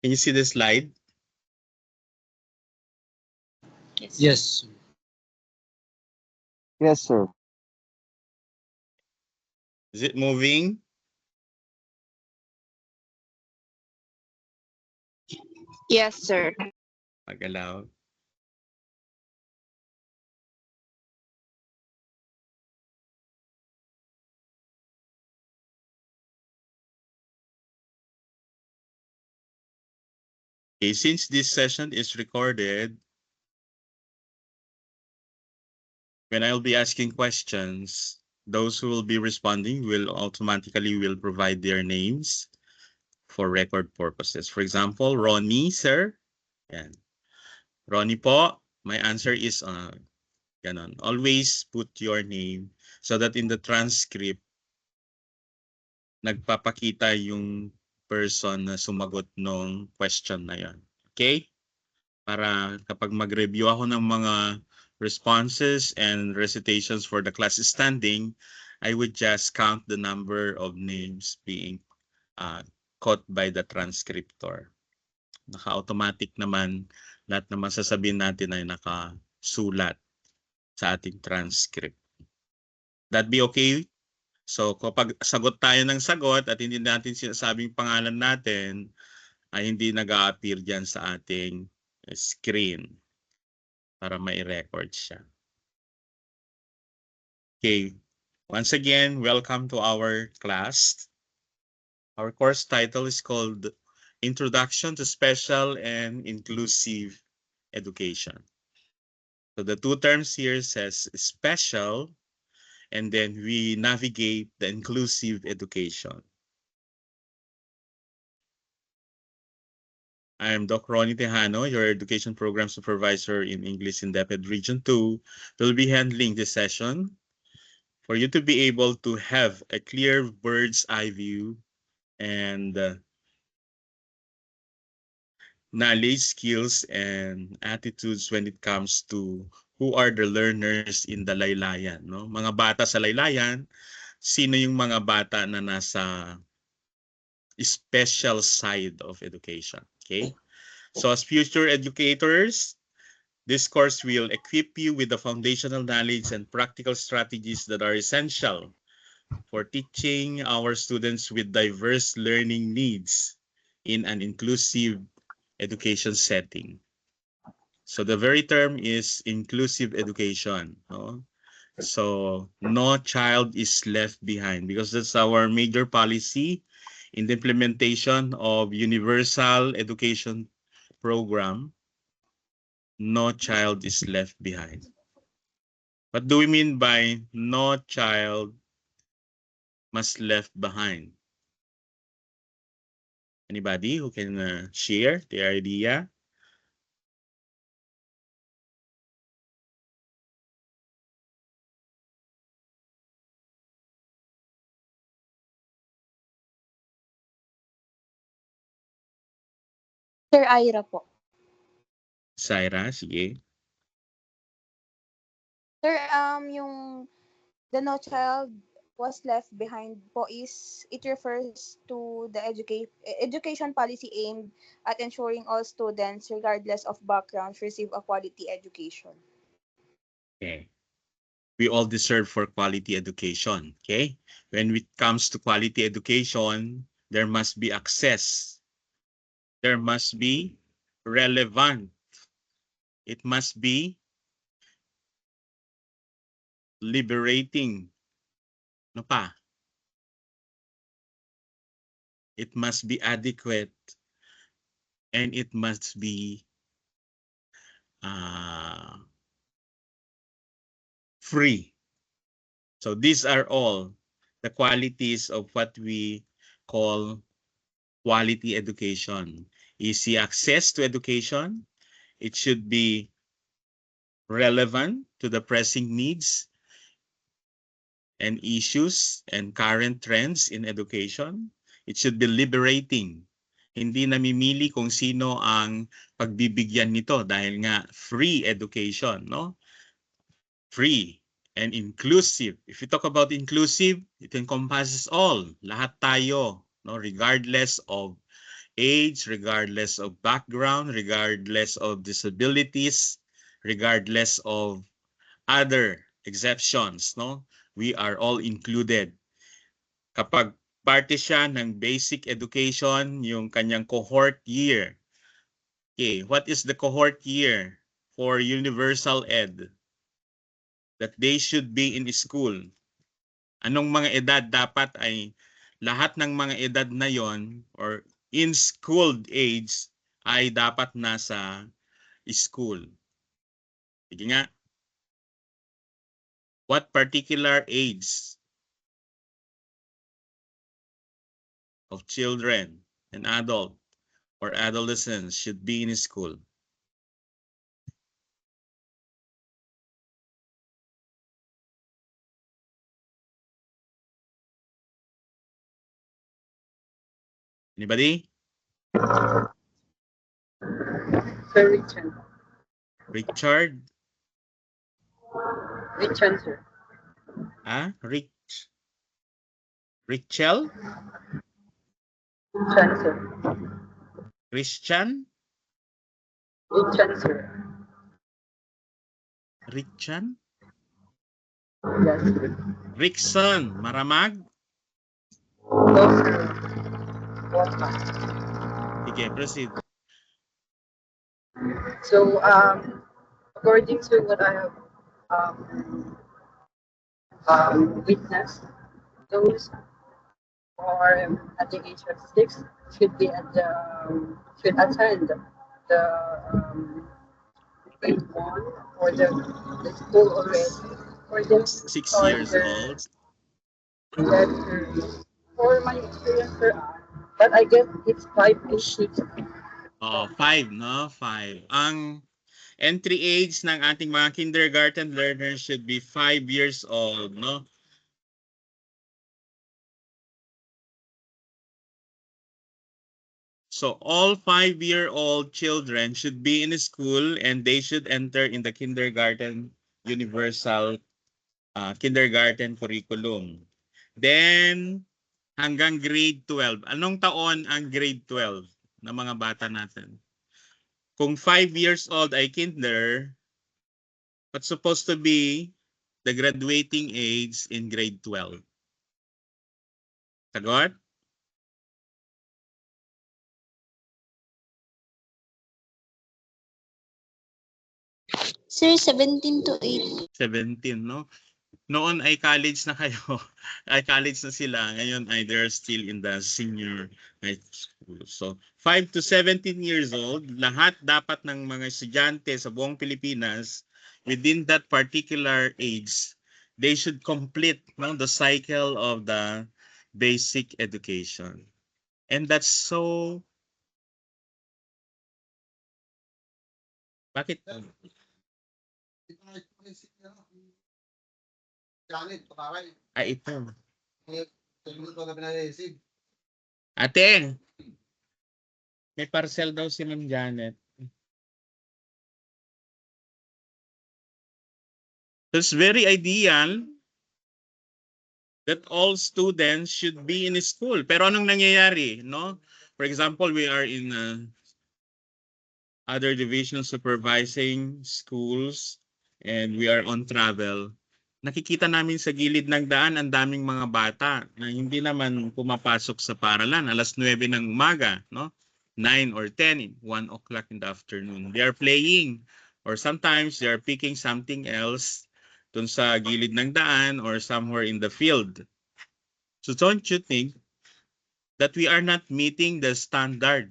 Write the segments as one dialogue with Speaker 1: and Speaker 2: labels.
Speaker 1: Can you see the slide?
Speaker 2: Yes.
Speaker 3: Yes, sir.
Speaker 1: Is it moving?
Speaker 4: Yes, sir.
Speaker 1: Magalaw. Okay, since this session is recorded, when I'll be asking questions, those who will be responding will automatically provide their names for record purposes. For example, Ronnie, sir. Yan. Ronnie po, my answer is ganon. Always put your name so that in the transcript, nagpapakita yung person na sumagot nung question na yon. Okay? Para kapag mag-review ako ng mga responses and recitations for the class standing, I would just count the number of names being caught by the transcriptor. Naka-automatic naman, lahat naman sasabihin natin ay nakasulat sa ating transcript. That be okay? So kapag sagot tayo ng sagot at hindi natin sinasabing pangalan natin, ay hindi nag-a-appear dyan sa ating screen para mai-record siya. Okay, once again, welcome to our class. Our course title is called Introduction to Special and Inclusive Education. So the two terms here says special, and then we navigate the inclusive education. I'm Doc Ronnie Tejano, your Education Program Supervisor in English in DepEd Region 2. We'll be handling this session for you to be able to have a clear bird's eye view and knowledge, skills, and attitudes when it comes to who are the learners in the laylayan. No? Mga bata sa laylayan, sino yung mga bata na nasa special side of education. Okay? So as future educators, this course will equip you with the foundational knowledge and practical strategies that are essential for teaching our students with diverse learning needs in an inclusive education setting. So the very term is inclusive education. No? So no child is left behind because that's our major policy in the implementation of universal education program. No child is left behind. What do we mean by no child must left behind? Anybody who can share the idea?
Speaker 4: Sir Ira po.
Speaker 1: Syra, sige.
Speaker 4: Sir, yung the no child was left behind po is it refers to the education policy aimed at ensuring all students, regardless of background, receive a quality education.
Speaker 1: Okay. We all deserve for quality education. Okay. When it comes to quality education, there must be access. There must be relevant. It must be liberating. Ano pa? It must be adequate. And it must be free. So these are all the qualities of what we call quality education. Easy access to education. It should be relevant to the pressing needs and issues and current trends in education. It should be liberating. Hindi namimili kung sino ang pagbibigyan nito dahil nga free education, no? Free and inclusive. If you talk about inclusive, it encompasses all. Lahat tayo, no? Regardless of age, regardless of background, regardless of disabilities, regardless of other exceptions, no? We are all included. Kapag parte siya ng basic education, yung kanyang cohort year. Okay, what is the cohort year for universal ed? That they should be in school. Anong mga edad dapat ay lahat ng mga edad na yon or in schooled age ay dapat nasa school. Sige nga. What particular age of children and adult or adolescents should be in school? Anybody?
Speaker 2: Sir Richard.
Speaker 1: Richard?
Speaker 2: Richard, sir.
Speaker 1: Richel?
Speaker 2: Richard, sir.
Speaker 1: Christian?
Speaker 2: Richard, sir.
Speaker 1: Richan?
Speaker 2: Yes, sir.
Speaker 1: Rickson? Maramag?
Speaker 2: No, sir. What?
Speaker 1: Sige, proceed.
Speaker 2: So, according to what I have witnessed, those who are at the age of 6 should be at the should attend the grade 1 or the school already for them to
Speaker 1: 6
Speaker 2: start
Speaker 1: years
Speaker 2: their
Speaker 1: old.
Speaker 2: letters. For my experience, sir, but I guess it's 5 to 6.
Speaker 1: Oh, 5, no? 5. Ang entry age ng ating mga kindergarten learners should be 5 years old, no? So all 5-year-old children should be in school and they should enter in the kindergarten universal kindergarten curriculum. Then hanggang grade 12. Anong taon ang grade 12 ng mga bata natin? Kung 5 years old ay kinder, what's supposed to be the graduating age in grade 12? Sagot?
Speaker 3: Sir, 17 to 8.
Speaker 1: 17, no? Noon ay college na kayo. Ay college na sila. Ngayon ay they're still in the senior high school. So 5 to 17 years old, lahat dapat ng mga estudyante sa buong Pilipinas within that particular age, they should complete the cycle of the basic education. And that's so... Bakit? Ay, ito. Ate, may parcel daw si Ma'am Janet. It's very ideal that all students should be in school. Pero anong nangyayari, no? For example, we are in other division supervising schools and we are on travel. Nakikita namin sa gilid ng daan ang daming mga bata na hindi naman pumapasok sa paaralan. Alas 9 ng umaga, no? 9 or 10, 1 o'clock in the afternoon. They are playing or sometimes they are picking something else dun sa gilid ng daan or somewhere in the field. So don't you think that we are not meeting the standard,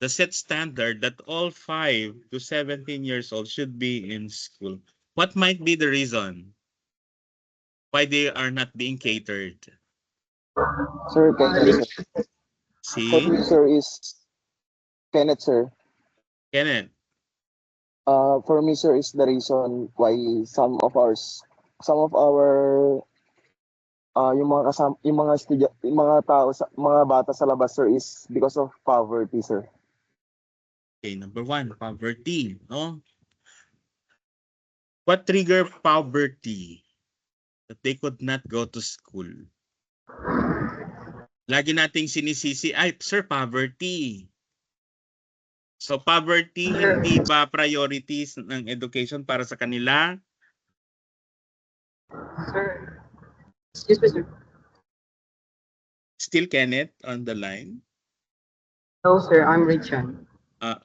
Speaker 1: the set standard that all 5 to 17 years old should be in school? What might be the reason why they are not being catered?
Speaker 5: Sir, Kenneth, sir.
Speaker 1: See?
Speaker 5: For me, sir, is Kenneth, sir.
Speaker 1: Kenneth,
Speaker 5: For me, sir, is the reason why some of our yung mga yung mga yung mga tao mga bata sa labas, sir, is because of poverty, sir.
Speaker 1: okay, number 1, poverty, no? What trigger poverty? That they could not go to school. Lagi nating sinisisi, ay, sir, poverty. So poverty, hindi ba priorities ng education para sa kanila?
Speaker 2: Sir, excuse me, sir.
Speaker 1: Still Kenneth on the line?
Speaker 2: No, sir, I'm Richard.
Speaker 1: Uh,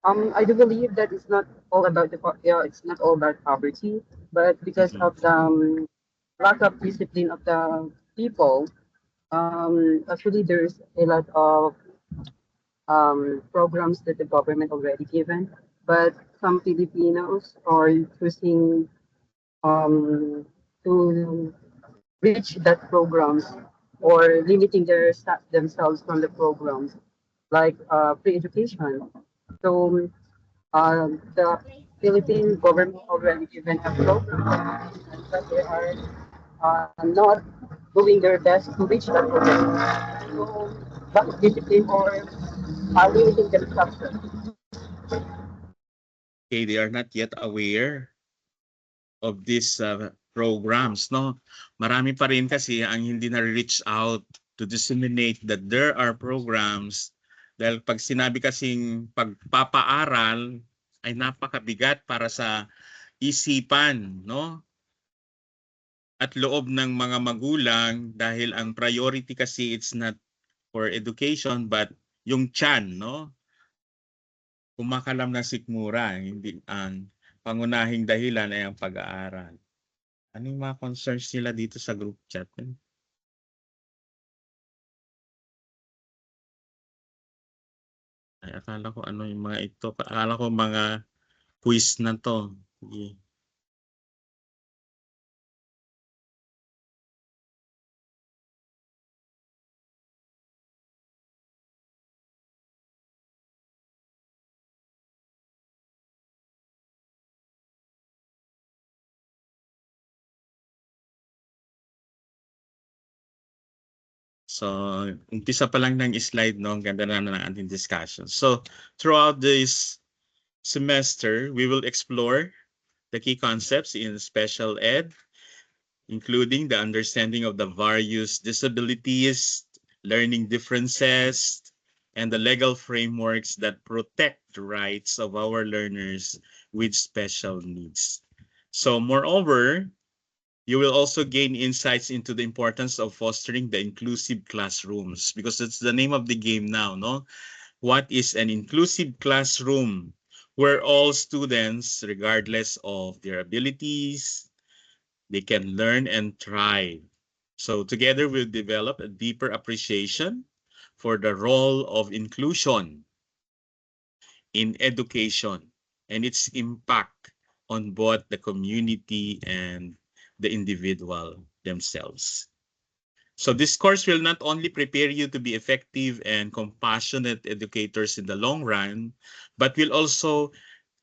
Speaker 2: I do believe that it's not all about it's not all about poverty, but because
Speaker 1: mhm.
Speaker 2: of the lack of discipline of the people, actually there's a lot of programs that the government already given, but some Filipinos are choosing to reach that programs or limiting themselves from the programs like free education. So the Philippine government already given a program, but they are not doing their best to reach that program. So lack of discipline or limiting themselves.
Speaker 1: Okay, they are not yet aware of these programs, no? Marami pa rin kasi ang hindi na-reach out to disseminate that there are programs dahil pag sinabi kasing pagpapaaral ay napakabigat para sa isipan, no? At loob ng mga magulang dahil ang priority kasi it's not for education but yung tiyan, no? Kumakalam na sikmura, hindi ang pangunahing dahilan ay ang pag-aaral. Ano yung mga concerns nila dito sa group chat? Ay, akala ko ano yung mga ito. Akala ko mga quiz na to. Sige. So, umpisa pa lang ng slide, no? Ang ganda na ng ating discussion. So, throughout this semester, we will explore the key concepts in special ed, including the understanding of the various disabilities, learning differences, and the legal frameworks that protect the rights of our learners with special needs. So, moreover, you will also gain insights into the importance of fostering the inclusive classrooms because it's the name of the game now, no? What is an inclusive classroom where all students, regardless of their abilities, they can learn and thrive. So together we'll develop a deeper appreciation for the role of inclusion in education and its impact on both the community and the individual themselves. So this course will not only prepare you to be effective and compassionate educators in the long run, but will also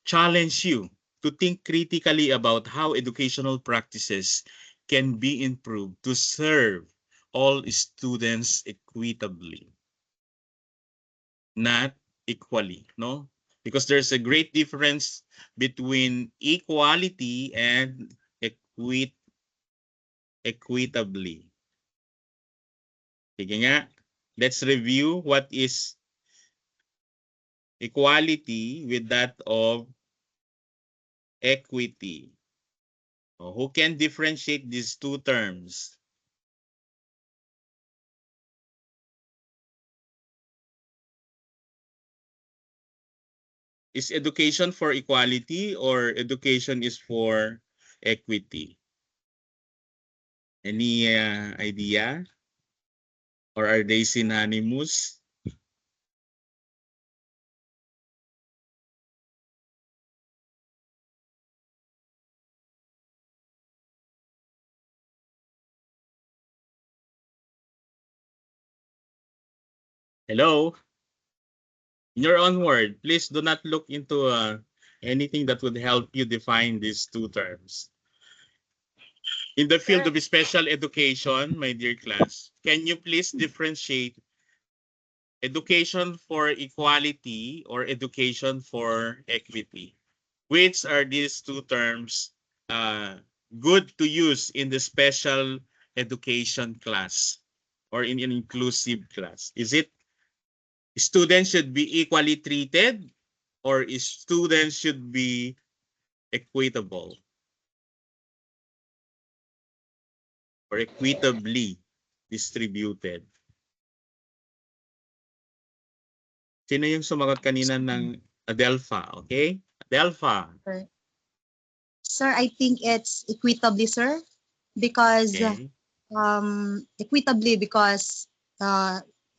Speaker 1: challenge you to think critically about how educational practices can be improved to serve all students equitably, not equally, no? Because there's a great difference between equality and equitably. Sige nga, let's review what is equality with that of equity. Who can differentiate these two terms? Is education for equality or education is for equity? Any idea? Or are they synonymous? Hello? In your own word, please do not look into anything that would help you define these two terms. In the field of special education, my dear class, can you please differentiate education for equality or education for equity? Which are these two terms good to use in the special education class? or in an inclusive class? Is it students should be equally treated or is students should be equitable or equitably distributed? Sino yung sumagot kanina ng Adelpha? Okay? Adelpha.
Speaker 6: Sir. Sir, I think it's equitably, sir, because
Speaker 1: Okay.
Speaker 6: equitably because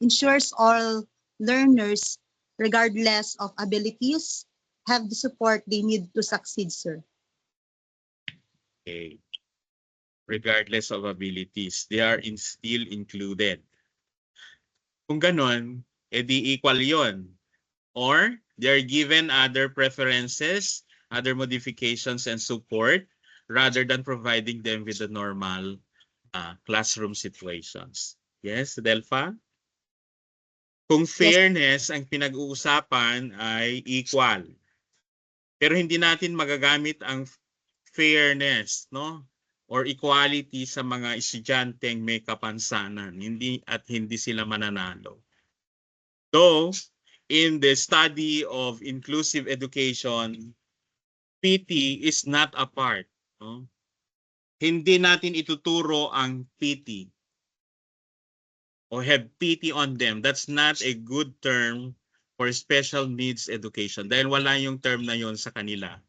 Speaker 6: ensures all learners, regardless of abilities, have the support they need to succeed, sir.
Speaker 1: Okay. Regardless of abilities, they are still included. Kung ganon, edi equal yon. Or they're given other preferences, other modifications and support rather than providing them with the normal classroom situations. Yes, Delpha? Kung fairness ang pinag-uusapan ay equal. Pero hindi natin magagamit ang fairness, no? Or equality sa mga estudyanteng may kapansanan, hindi sila mananalo. Though in the study of inclusive education, PT is not a part, no? Hindi natin ituturo ang PT or have PT on them. That's not a good term for special needs education dahil wala yung term na yon sa kanila.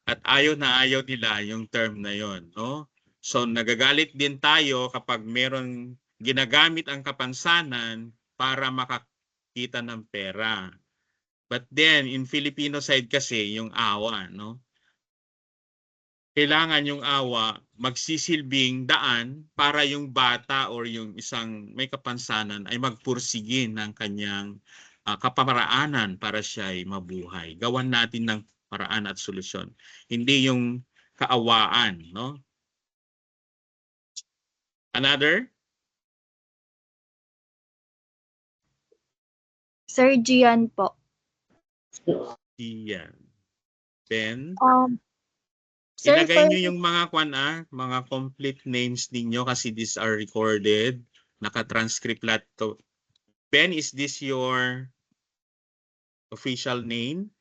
Speaker 1: At ayaw nila yung term na yon, no? So nagagalit din tayo kapag meron ginagamit ang kapansanan para makakita ng pera. But then in Filipino side kasi yung awa, no? Kailangan yung awa magsisilbing daan para yung bata or yung isang may kapansanan ay magpursige ng kanyang kapamaraanan para siya ay mabuhay. Gawan natin ng paraan at solusyon. Hindi yung kaawaan, no? Another?
Speaker 3: Sir Gian po.
Speaker 1: Yan. Ben,
Speaker 3: Sir,
Speaker 1: ilagay
Speaker 3: for
Speaker 1: nyo yung mga complete names ninyo kasi these are recorded. Naka-transcript lahat to. Ben, is this your official name?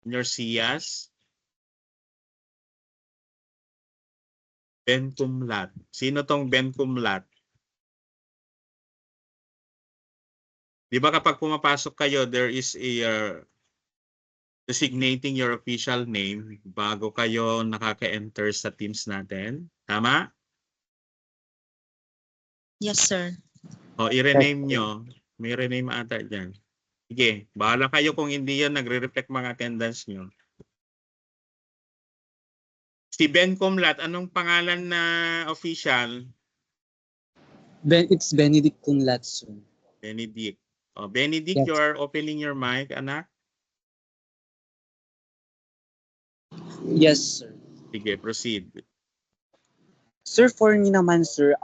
Speaker 1: Your SIAS? Ben Kumlat. Sino tong Ben Kumlat? Di ba kapag pumapasok kayo, there is a designating your official name bago kayo nakaka-enter sa Teams natin? Tama?
Speaker 6: Yes, sir.
Speaker 1: O, i-rename nyo. May rename ata dyan. Sige, bahala kayo kung hindi yan nagre-reflect mga attendance nyo. Si Ben Kumlat, anong pangalan na official?
Speaker 7: It's Benedict Cum Laude, sir.
Speaker 1: Benedict. O, Benedict,
Speaker 7: Yes.
Speaker 1: you are opening your mic, anak.
Speaker 7: Yes, sir.
Speaker 1: Sige, proceed.
Speaker 7: Sir, for me naman, sir,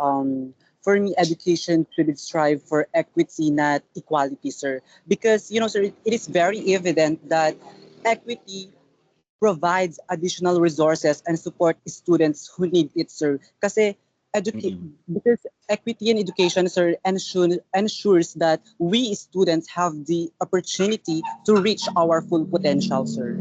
Speaker 7: for me, education should strive for equity, not equality, sir. Because, sir, it is very evident that equity provides additional resources and support students who need it, sir. Because equity in education, sir, ensures that we students have the opportunity to reach our full potential, sir.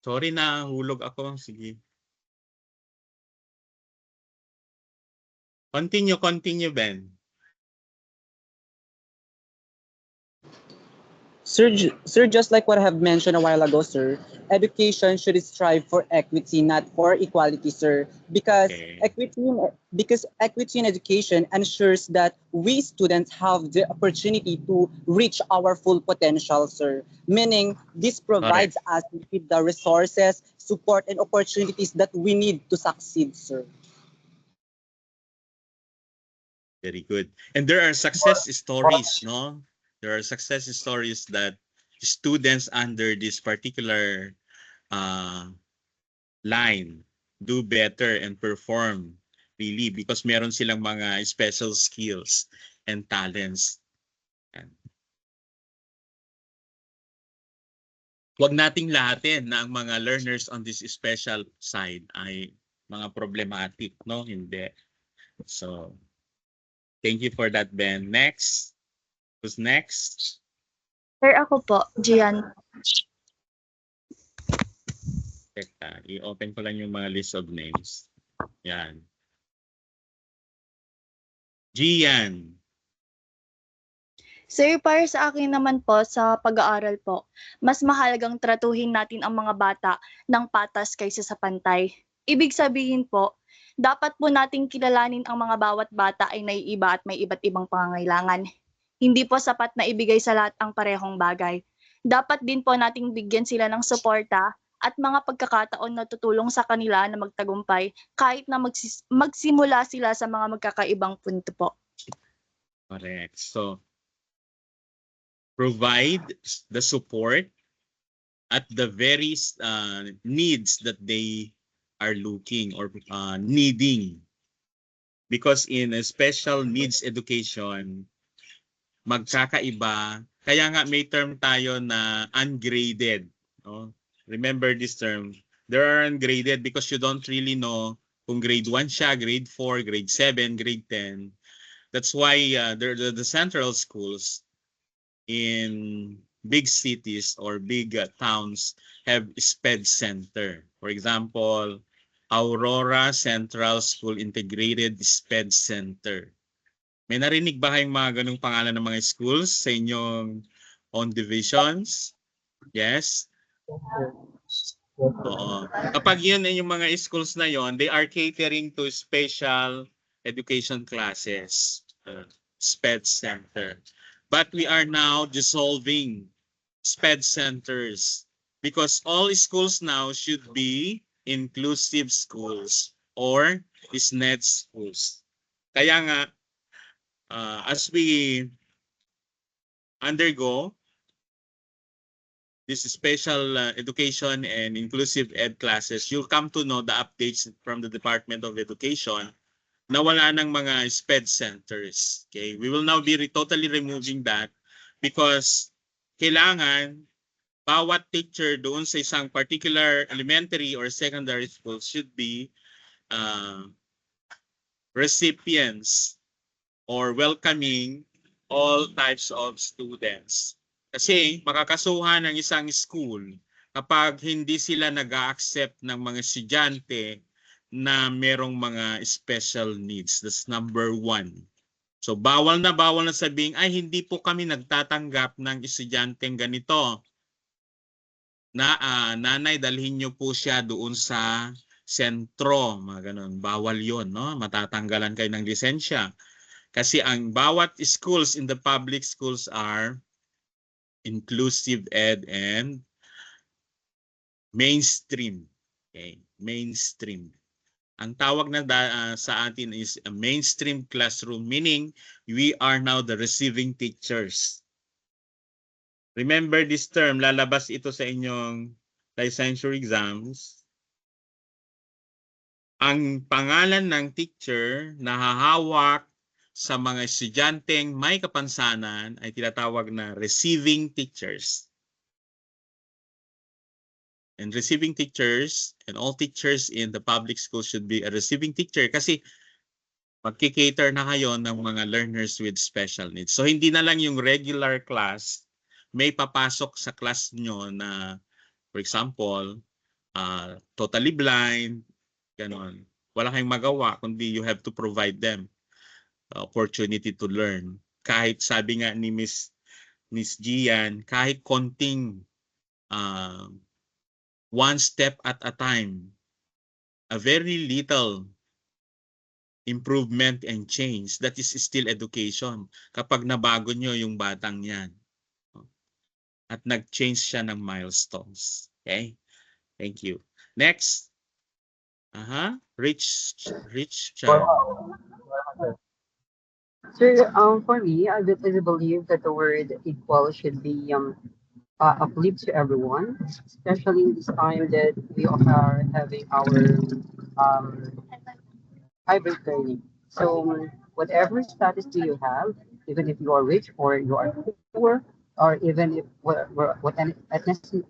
Speaker 1: Sorry na, hulog ako. Sige. Continue, Ben.
Speaker 7: Sir, just like what I have mentioned a while ago, sir, education should strive for equity, not for equality, sir. Because
Speaker 1: Okay.
Speaker 7: equity in education ensures that we students have the opportunity to reach our full potential, sir. Meaning, this provides us with the resources, support, and opportunities that we need to succeed, sir.
Speaker 1: Very good. And there are success stories, no? There are success stories that students under this particular line do better and perform really because meron silang mga special skills and talents. Yan. Huwag nating lahatin na ang mga learners on this special side ay mga problematic, no? Hindi. So, thank you for that, Ben. Next. Who's next?
Speaker 3: Sir, ako po, Gian.
Speaker 1: Teka, i-open ko lang yung mga list of names. Yan. Gian.
Speaker 3: Sir, para sa akin naman po, sa pag-aaral po, mas mahalagang tratuhin natin ang mga bata ng patas kaysa sa pantay. Ibig sabihin po, dapat po nating kilalanin ang mga bawat bata ay naiiba at may iba't ibang pangangailangan. Hindi po sapat na ibigay sa lahat ang parehong bagay. Dapat din po nating bigyan sila ng suporta at mga pagkakataon na tutulong sa kanila na magtagumpay kahit na magsimula sila sa mga magkakaibang punto po.
Speaker 1: Correct. So, provide the support at the very needs that they are looking or needing. Because in a special needs education, magkakaiba. Kaya nga may term tayo na ungraded. No? Remember this term. There are ungraded because you don't really know kung grade 1 siya, grade 4, grade 7, grade 10. That's why the central schools in big cities or big towns have SPED Center. For example, Aurora Central School Integrated SPED Center. May narinig ba kayong mga ganung pangalan ng mga schools sa inyong own divisions? Yes? Oo. Kapag yun yung mga schools na yon, they are catering to special education classes, SPED Center. But we are now dissolving SPED centers because all schools now should be inclusive schools or SNED schools. Kaya nga, as we undergo this special education and inclusive ed classes, you'll come to know the updates from the Department of Education na wala ng mga SPED centers. Okay? We will now be totally removing that because kailangan bawat teacher doon sa isang particular elementary or secondary school should be recipients or welcoming all types of students. Kasi makakasuhan ng isang school kapag hindi sila nag-a-accept ng mga estudyante na merong mga special needs. That's number 1. So bawal na sabing, ay hindi po kami nagtatanggap ng estudyanteng ganito. Nanay, dalhin niyo po siya doon sa sentro. Mga ganun. Bawal yon, no? Matatanggalan kayo ng lisensya. Kasi ang bawat schools in the public schools are inclusive ed and mainstream. Okay, mainstream. Ang tawag na sa atin is a mainstream classroom, meaning we are now the receiving teachers. Remember this term, lalabas ito sa inyong licensure exams. Ang pangalan ng teacher na hahawak sa mga estudyanteng may kapansanan ay tinatawag na receiving teachers. And receiving teachers and all teachers in the public school should be a receiving teacher kasi magkikater na kayo ng mga learners with special needs. So hindi na lang yung regular class, may papasok sa class nyo na, for example, totally blind, ganon. Wala kayong magawa kundi you have to provide them opportunity to learn. Kahit sabi nga ni Miss Gian, kahit konting one step at a time, a very little improvement and change, that is still education. Kapag nabago nyo yung batang yan at nag-change siya ng milestones. Okay? Thank you. Next. Rich Chan.
Speaker 2: Sir, for me, I believe that the word equal should be uplift to everyone, especially in this time that we are having our um, hybrid learning. So whatever status do you have, even if you are rich or you are poor, or even if what ethnicity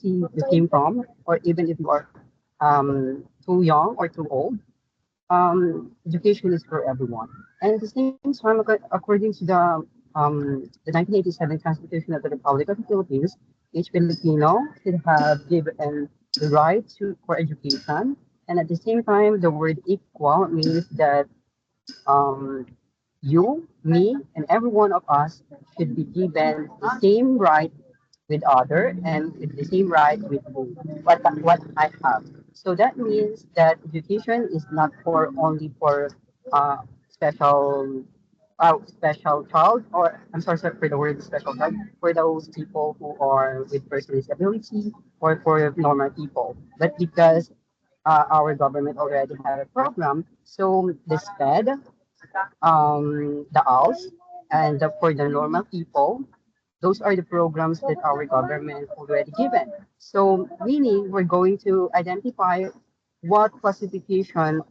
Speaker 2: you came from, or even if you are too young or too old, education is for everyone. And at the same time, according to the 1987 Constitution of the Republic of the Philippines, each Filipino should have given the right for education. And at the same time, the word equal means that um, you, me, and every one of us should be given the same right with other and with the same right with what I have. So that means that education is not for only for special special child, or I'm sorry for the word special child, for those people who are with personal disability or for normal people, but because our government already have a program, so the SPED, the ALS, and for the normal people, those are the programs that our government already given. So meaning we're going to identify what classification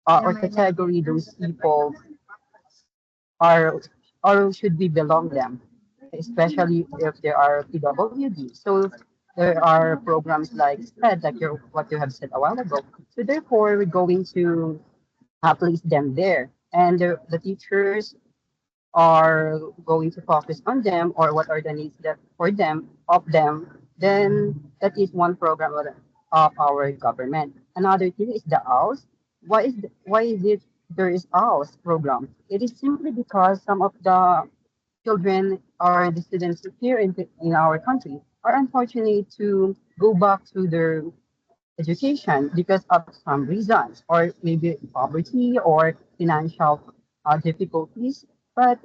Speaker 2: or category those people are or should we belong them, especially if there are PWD. So there are programs like SPED, like what you have said a while ago. So therefore, we're going to place them there. And the teachers are going to focus on them or what are the needs that for them of them, then that is one program of our government. Another thing is the OWS. Why is it there is OWS program? It is simply because some of the children or the students here in our country are unfortunate to go back to their education because of some reasons, or maybe poverty or financial difficulties. But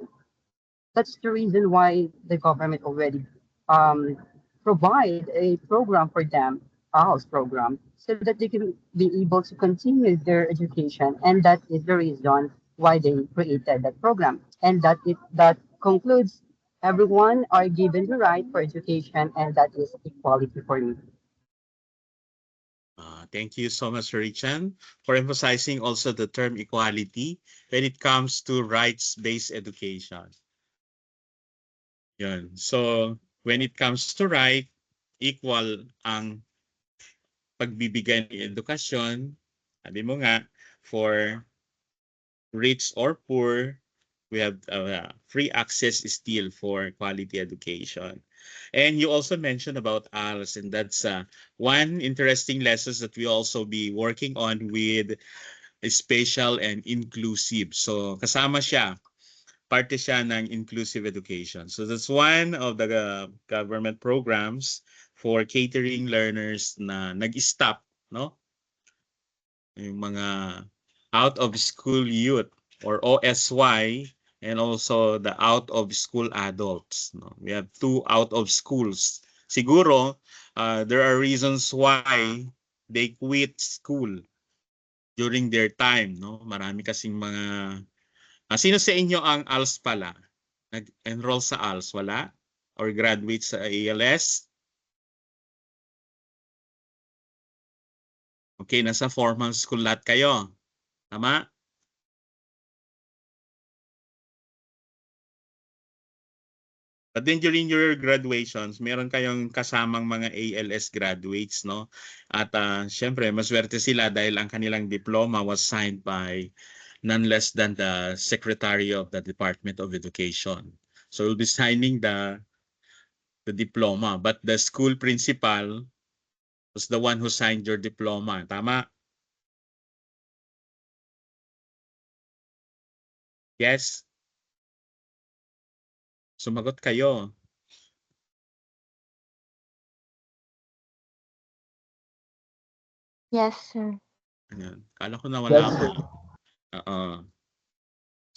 Speaker 2: that's the reason why the government already um, provide a program for them, a house program, so that they can be able to continue their education. And that is the reason why they created that program. And that concludes everyone are given the right for education, and that is equality for me.
Speaker 1: Thank you so much, Richan, for emphasizing also the term equality when it comes to rights-based education. Yun. So, when it comes to right, equal ang pagbibigay ng edukasyon. Sabi mo nga, for rich or poor, we have free access still for quality education. And you also mentioned about ALS, and that's one interesting lessons that we also be working on with spatial and inclusive. So kasama siya, parte siya ng inclusive education. So that's one of the government programs for catering learners na nag-stop, no? Yung mga out of school youth or OSY, and also the out of school adults, no? We have two out of schools. Siguro there are reasons why they quit school during their time, no? Marami kasing mga sino sa inyo ang ALS pala? Nag-enroll sa ALS, wala? Or graduate sa ALS? Okay, nasa formal school lahat kayo. Tama? But then during your graduations, meron kayong kasamang mga ALS graduates, no? At syempre, maswerte sila dahil ang kanilang diploma was signed by none less than the Secretary of the Department of Education. So we'll be signing the diploma, but the school principal was the one who signed your diploma. Tama? Yes? Sumagot kayo.
Speaker 4: Yes, sir.
Speaker 1: Ayan. Kala ko nawala
Speaker 5: Yes,
Speaker 1: ako.
Speaker 5: sir.
Speaker 1: Oo.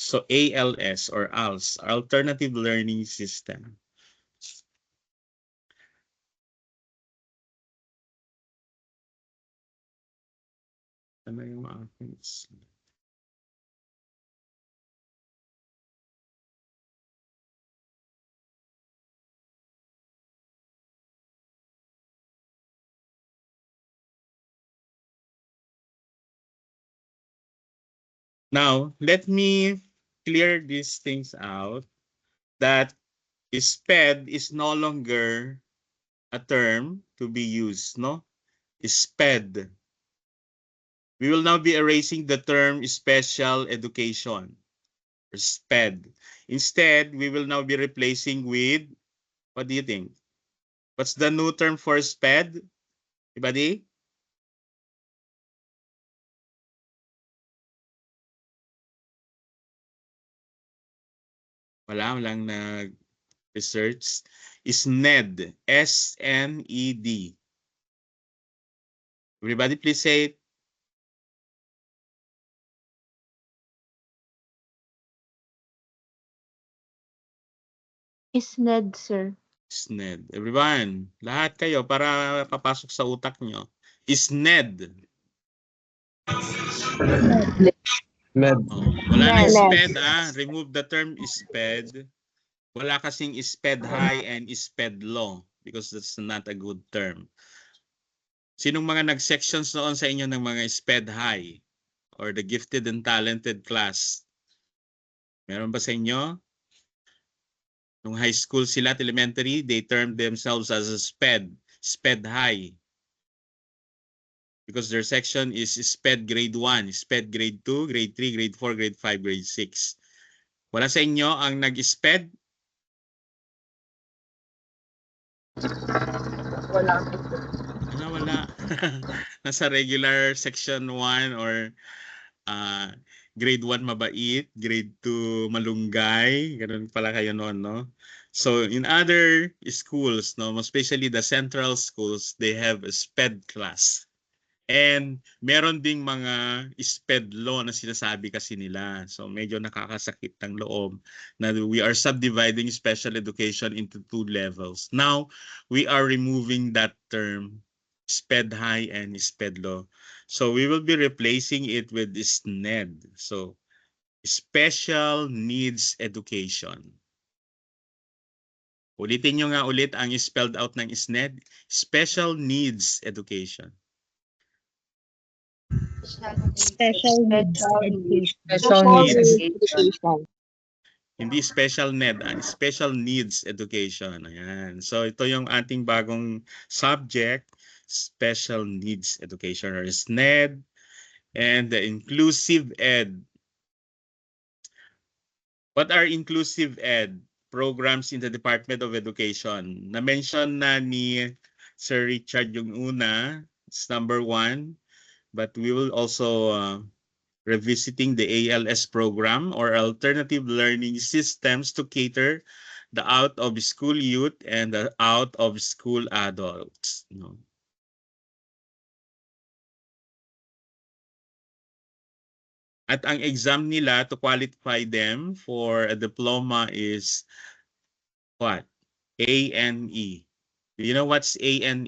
Speaker 1: So ALS or ALS, Alternative Learning System. Ano yung aking slide? Now, let me clear these things out that SPED is no longer a term to be used, no? SPED. We will now be erasing the term special education, or SPED. Instead, we will now be replacing with, what do you think? What's the new term for SPED? Anybody? Walang nag-research. SNED. S-N-E-D. Everybody please say it.
Speaker 4: SNED, sir.
Speaker 1: SNED. Everyone, lahat kayo para papasok sa utak nyo. SNED.
Speaker 5: Med.
Speaker 1: Oh, wala nang
Speaker 4: Ned.
Speaker 1: SPED Remove the term SPED. Wala kasing SPED high and SPED low because that's not a good term. Sinong mga nag-sections noon sa inyo ng mga SPED high or the gifted and talented class? Meron ba sa inyo? Nung high school sila at elementary, they termed themselves as a SPED high. Because their section is SPED grade 1, SPED grade 2, grade 3, grade 4, grade 5, grade 6. Wala sa inyo ang nag-SPED?
Speaker 2: Wala.
Speaker 1: Wala. Nasa regular section 1 or grade 1 mabait, grade 2 malunggay, ganun pala kayo noon, no? So in other schools, no, especially the central schools, they have a SPED class. And meron ding mga SPED law na sinasabi kasi nila. So medyo nakakasakit ng loob na we are subdividing special education into 2 levels. Now, we are removing that term, SPED high and SPED low. So we will be replacing it with SNED. So special needs education. Ulitin nyo nga ulit ang spelled out ng SNED, special needs education.
Speaker 6: Special needs education.
Speaker 2: Special
Speaker 1: needs
Speaker 2: education.
Speaker 1: Hindi special need, special needs education. Ayan. So ito yung ating bagong subject, special needs education or SNED, and the inclusive ed. What are inclusive ed programs in the Department of Education? Na-mention na ni Sir Richard yung una, it's number 1, but we will also revisiting the ALS program or alternative learning systems to cater the out-of-school youth and the out-of-school adults. No? At ang exam nila to qualify them for a diploma is what? ANE. Do you know what's ANE?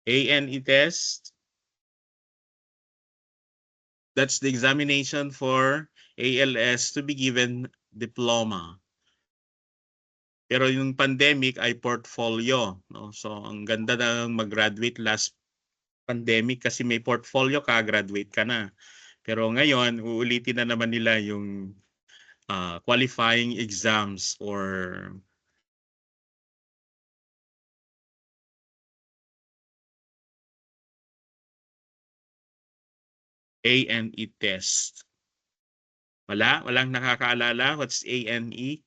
Speaker 1: ANE test. That's the examination for ALS to be given diploma. Pero yung pandemic ay portfolio, no? So ang ganda ng mag-graduate last pandemic kasi may portfolio ka, graduate ka na. Pero ngayon, uulitin na naman nila yung qualifying exams or ANE test. Walang nakakaalala what's ANE?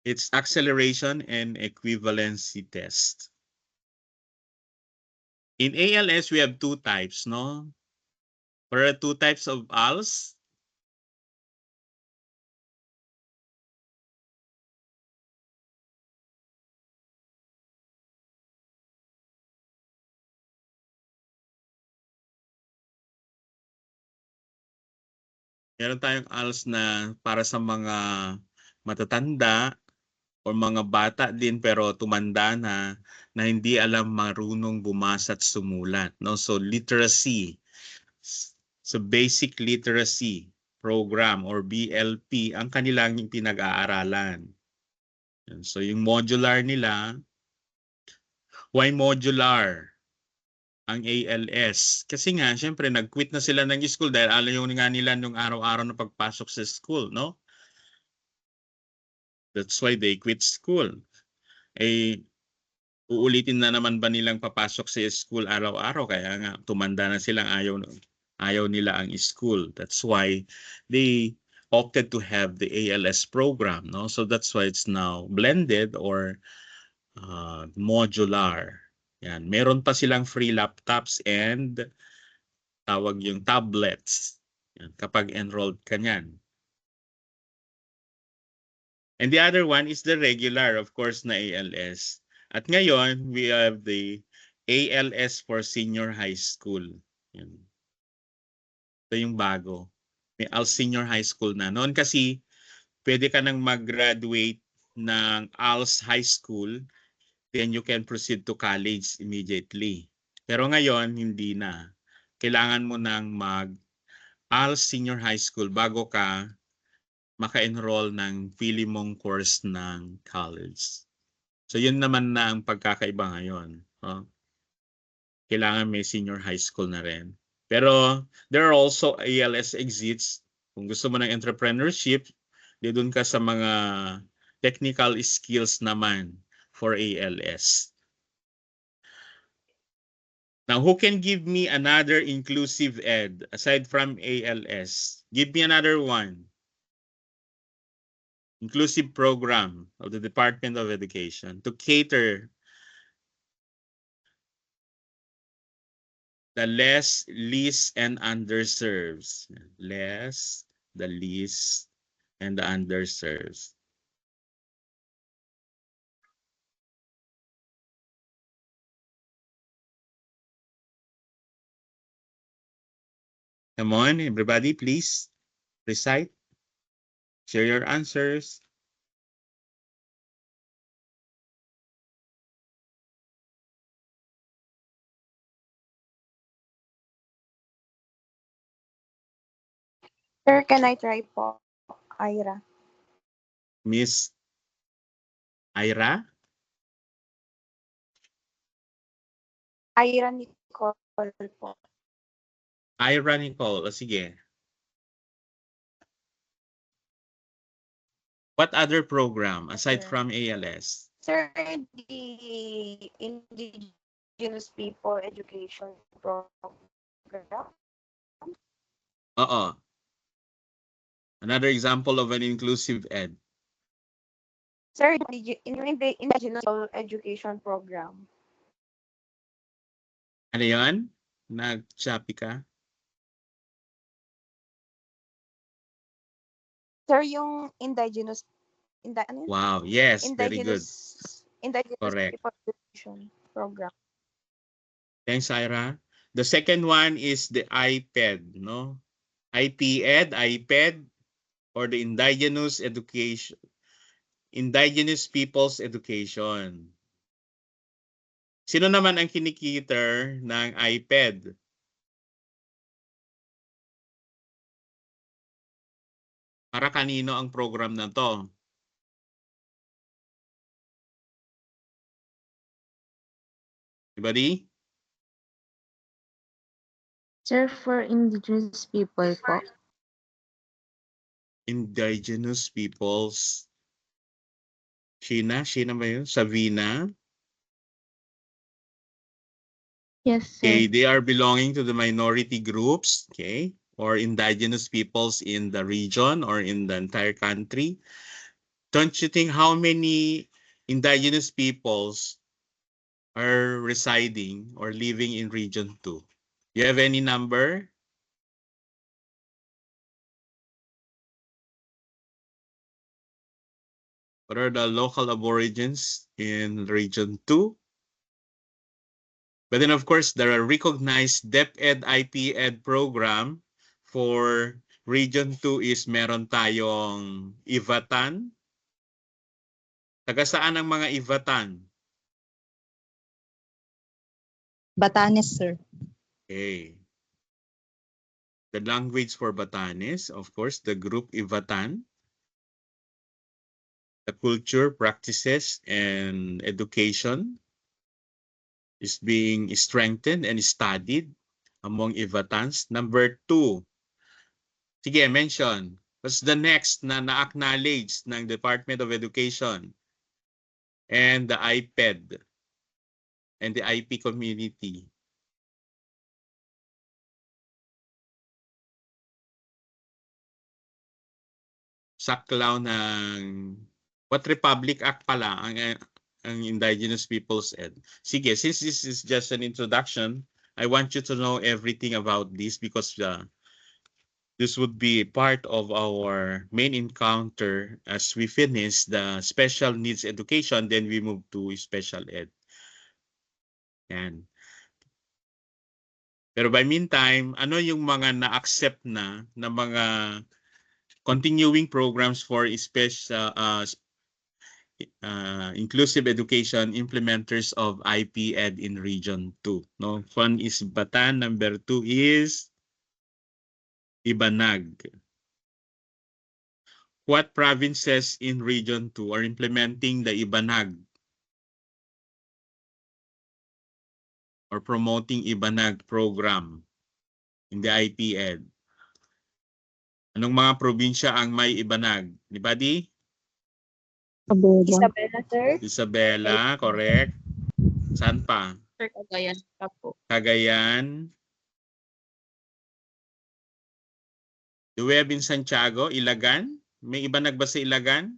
Speaker 1: It's acceleration and equivalency test. In ALS, we have two types, no? There are two types of ALS. Meron tayong ALS na para sa mga matatanda o mga bata din pero tumanda na hindi alam marunong bumasa at sumulat, no? So literacy. So basic literacy program or BLP ang kanilang pinag-aaralan. So yung modular nila, why modular ang ALS? Kasi nga, syempre, nag-quit na sila ng school dahil alam nga nila nung araw-araw na pagpasok sa school, no? That's why they quit school. Eh, uulitin na naman ba nilang papasok sa school araw-araw? Kaya nga, tumanda na silang ayaw nila ang school. That's why they opted to have the ALS program, no? So that's why it's now blended or modular. Yan. Meron pa silang free laptops and tawag yung tablets. Yan. Kapag enrolled ka niyan. And the other one is the regular, of course, na ALS. At ngayon, we have the ALS for senior high school. Yan. Ito yung bago. May ALS senior high school na. Noon kasi, pwede ka nang mag-graduate ng ALS high school, then you can proceed to college immediately. Pero ngayon, hindi na. Kailangan mo nang mag-ALS senior high school bago ka maka-enroll ng pili mong course ng college. So yun naman na ang pagkakaiba ngayon. Kailangan may senior high school na rin. Pero there are also ALS exits. Kung gusto mo ng entrepreneurship, di doon ka sa mga technical skills naman for ALS. Now, who can give me another inclusive ed aside from ALS? Give me another one. Inclusive program of the Department of Education to cater the less, least, and underserved. Less, the least, and the underserved. Come on, everybody, please recite. Share your answers.
Speaker 4: Sir, can I try po? Ira.
Speaker 1: Miss Ira?
Speaker 4: Ira Nicole po.
Speaker 1: Ira Nicole. O sige. What other program aside from ALS?
Speaker 4: Sir, the Indigenous People Education Program.
Speaker 1: Oo. Another example of an inclusive ed.
Speaker 4: Sir, the Indigenous People Education Program.
Speaker 1: Ano yun? Nag-choppy ka?
Speaker 4: Sir, yung Indigenous ano yun?
Speaker 1: Wow, yes, very good.
Speaker 4: Indigenous
Speaker 1: Correct.
Speaker 4: People Education Program.
Speaker 1: Thanks, Ira. The second one is the IPED, no? IPED, IPED, or the Indigenous Education, Indigenous People's Education. Sino naman ang kinikiter ng IPED? Para kanino ang program na to? Anybody?
Speaker 8: Sir, for indigenous people po.
Speaker 1: Indigenous peoples. Sheena ba yun? Savina?
Speaker 8: Yes, sir.
Speaker 1: Okay, they are belonging to the minority groups, okay, or indigenous peoples in the region or in the entire country. Don't you think how many indigenous peoples are residing or living in Region 2? You have any number? What are the local aborigines in Region 2? But then, of course, there are recognized DepEd IP-Ed program for Region 2 is meron tayong Ivatan. Taga saan ang mga Ivatan?
Speaker 6: Batanes, sir.
Speaker 1: Okay. The language for Batanes, of course, the group Ivatan. The culture, practices, and education is being strengthened and studied among Ivatans. Number 2, sige, mention. What's the next na na-acknowledge ng Department of Education and the IPED and the IP community? Saklaw ng what Republic Act pala ang Indigenous Peoples Ed. Sige, since this is just an introduction, I want you to know everything about this because this would be part of our main encounter as we finish the special needs education, then we move to special ed. Yan. Pero by meantime, ano yung mga na-accept na mga continuing programs for special inclusive education implementers of IP-Ed in Region 2. No? One is Batan, number 2 is Ibanag. What provinces in Region 2 are implementing the Ibanag or promoting Ibanag program in the IP-Ed? Anong mga probinsya ang may Ibanag? Anybody?
Speaker 8: Isabela, sir.
Speaker 1: Isabela, correct. Saan pa?
Speaker 8: Sir, Cagayan pa po.
Speaker 1: Cagayan. Do we have in Santiago, Ilagan? May Ibanag ba sa Ilagan?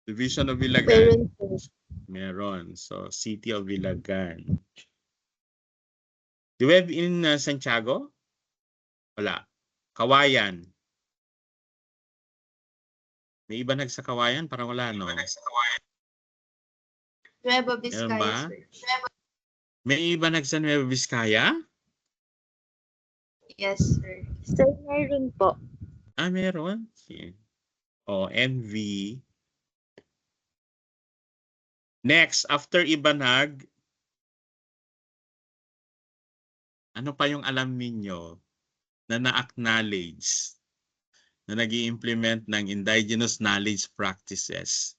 Speaker 1: Division of Ilagan?
Speaker 8: Meron, sir.
Speaker 1: Meron. So, City of Ilagan. Do we have in Santiago? Wala. Kawayan. May Ibanag sa Kawayan? Parang wala, no?
Speaker 8: Nueva
Speaker 1: Meron ba?
Speaker 8: Vizcaya, sir.
Speaker 1: May Ibanag sa Nueva Vizcaya?
Speaker 8: Yes, sir. Sir, meron po.
Speaker 1: Ah, meron. Okay. O, NV. Next, after Ibanag, ano pa yung alam ninyo na na-acknowledge na nag-i-implement ng indigenous knowledge practices?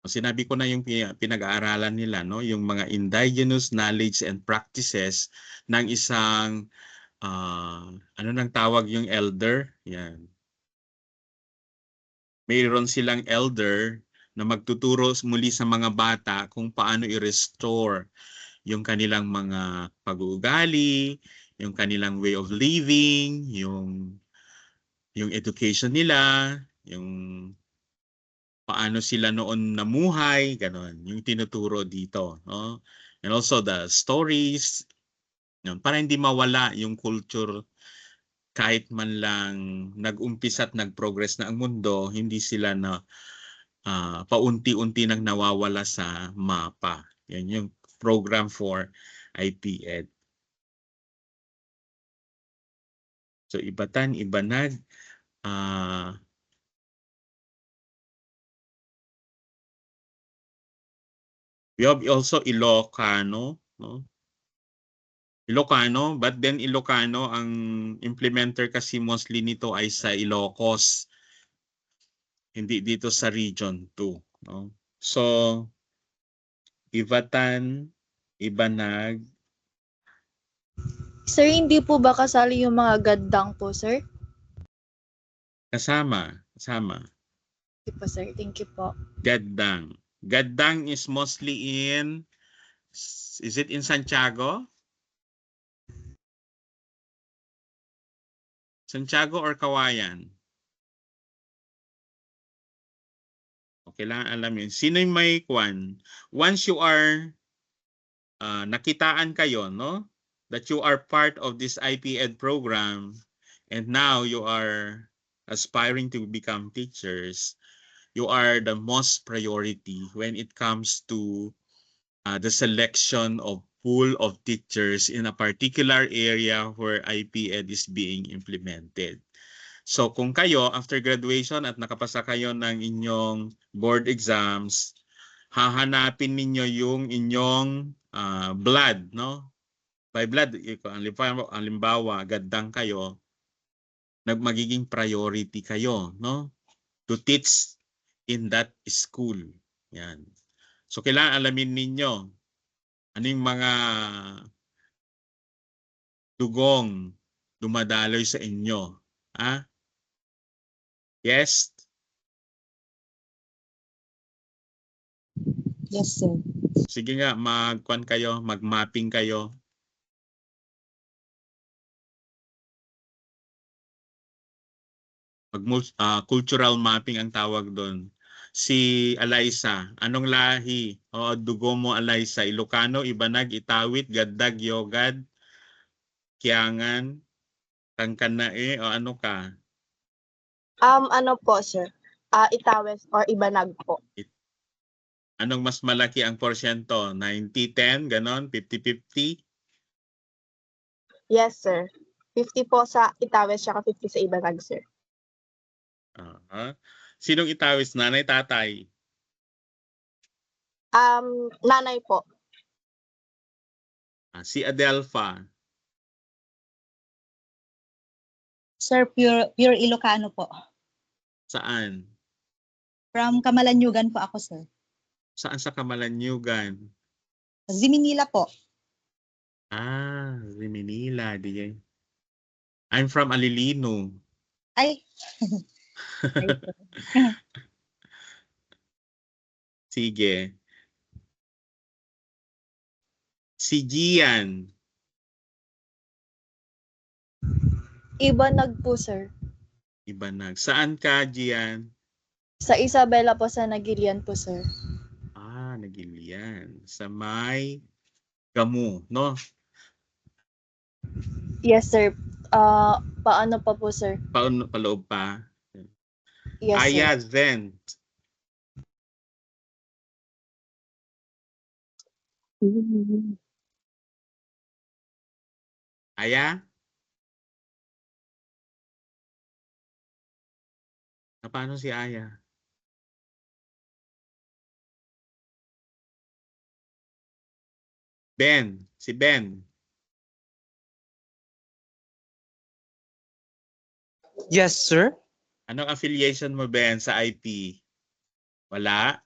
Speaker 1: Sinabi ko na yung pinag-aaralan nila, no? Yung mga indigenous knowledge and practices ng isang ano nang tawag yung elder? Yan. Mayroon silang elder na magtuturo muli sa mga bata kung paano i-restore yung kanilang mga pag-uugali, yung kanilang way of living, yung education nila, yung paano sila noon namuhay, gano'n. Yung tinuturo dito, no? And also the stories, yun, para hindi mawala yung culture kahit man lang nag-umpisa at nag-progress na ang mundo, hindi sila na paunti-unti nang nawawala sa mapa. Yan yung program for IP-Ed. So Ibatan, Ibanag, we have also Ilocano, no? Ilocano, but then Ilocano, ang implementer kasi mostly nito ay sa Ilocos, hindi dito sa Region 2. No? So, Ivatan, Ibanag.
Speaker 3: Sir, hindi po ba kasali yung mga gaddang po, sir?
Speaker 1: Kasama.
Speaker 3: Thank you po, sir. Thank you po.
Speaker 1: Gaddang. Gaddang is mostly in, is it in Santiago? Santiago or Kawayan? Okay lang alam yun. Sino yung may kwan? Once you are nakitaan kayo, no? That you are part of this IPED program and now you are aspiring to become teachers, you are the most priority when it comes to the selection of pool of teachers in a particular area where IPED is being implemented. So kung kayo after graduation at nakapasa kayo ng inyong board exams, hahanapin ninyo yung inyong blood, no? By blood, halimbawa, gaddang kayo, magiging priority kayo, no? To teach in that school. Yan. So kailangan alamin ninyo ano yung mga dugong dumadaloy sa inyo. Ah? Yes?
Speaker 6: Yes, sir.
Speaker 1: Sige nga, mag-kwan kayo, mag-mapping kayo. Cultural mapping ang tawag doon. Si Alaysa, anong lahi o dugo mo Alaysa? Ilocano, Ibanag, Itawit, Gaddag, Yogad, Kiangan, Kangkanae o ano ka?
Speaker 8: Ano po, sir? Itawes or Ibanag po.
Speaker 1: Anong mas malaki ang porsyento? 90-10, ganon? 50-50?
Speaker 8: Yes, sir. 50 po sa Itawes, saka 50 sa Ibanag, sir.
Speaker 1: Sinong Itawis? Nanay, tatay?
Speaker 8: Nanay po.
Speaker 1: Si Adelpha?
Speaker 6: Sir, pure Ilocano po.
Speaker 1: Saan?
Speaker 6: From Camalanyugan po ako, sir.
Speaker 1: Saan sa Camalanyugan?
Speaker 6: Ziminila po.
Speaker 1: Manila. I'm from Alilino.
Speaker 6: Ay.
Speaker 1: Sige. Si Gian.
Speaker 3: Ibanag po, sir.
Speaker 1: Ibanag. Saan ka, Gian?
Speaker 3: Sa Isabela po, sa Nagilian po, sir.
Speaker 1: Nagilian. Sa may Gamu, no?
Speaker 3: Yes, sir. Paano pa po, sir?
Speaker 1: Paloob pa.
Speaker 3: Yes, sir.
Speaker 1: Aya Zent. Aya? Paano si Aya? Ben. Si Ben.
Speaker 7: Yes, sir.
Speaker 1: Anong affiliation mo, Ben, sa IP? Wala?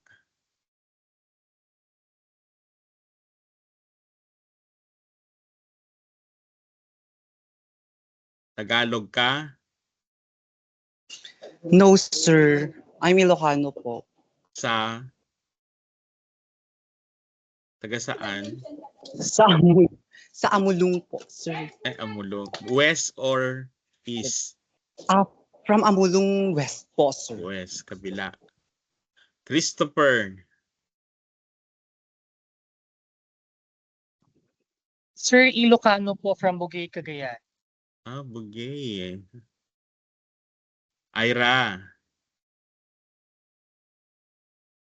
Speaker 1: Tagalog ka?
Speaker 7: No, sir. I'm Ilocano po.
Speaker 1: Sa? Taga saan?
Speaker 7: Sa Amulung po, sir.
Speaker 1: Amulong. West or East?
Speaker 7: From Amulung West po, sir.
Speaker 1: West, kabila. Christopher.
Speaker 9: Sir, Ilocano po from Bugay, Cagayan.
Speaker 1: Bugay. Ira.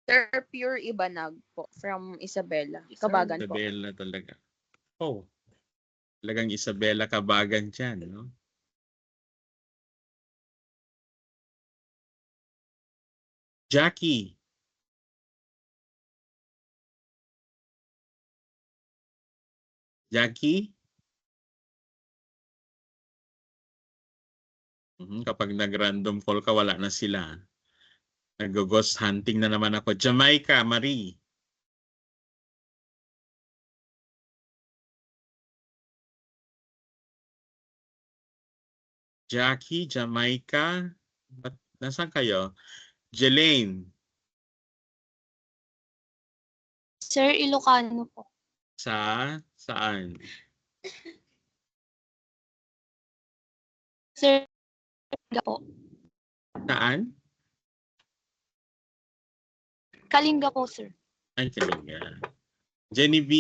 Speaker 4: Sir, pure Ibanag po from Isabela. Kabagan po.
Speaker 1: Isabela talaga. Talagang Isabela Kabagan dyan, no? Jackie. Jackie? Kapag nag-random call ka, wala na sila. Nag-ghost hunting na naman ako. Jamaica, Marie. Jackie, Jamaica, Nasaan kayo? Jelaine,
Speaker 3: Sir, Ilocano po.
Speaker 1: saan?
Speaker 3: Sir, Kalinga po.
Speaker 1: Saan?
Speaker 3: Kalinga po, sir.
Speaker 1: Ay, Kalinga. Jenny B.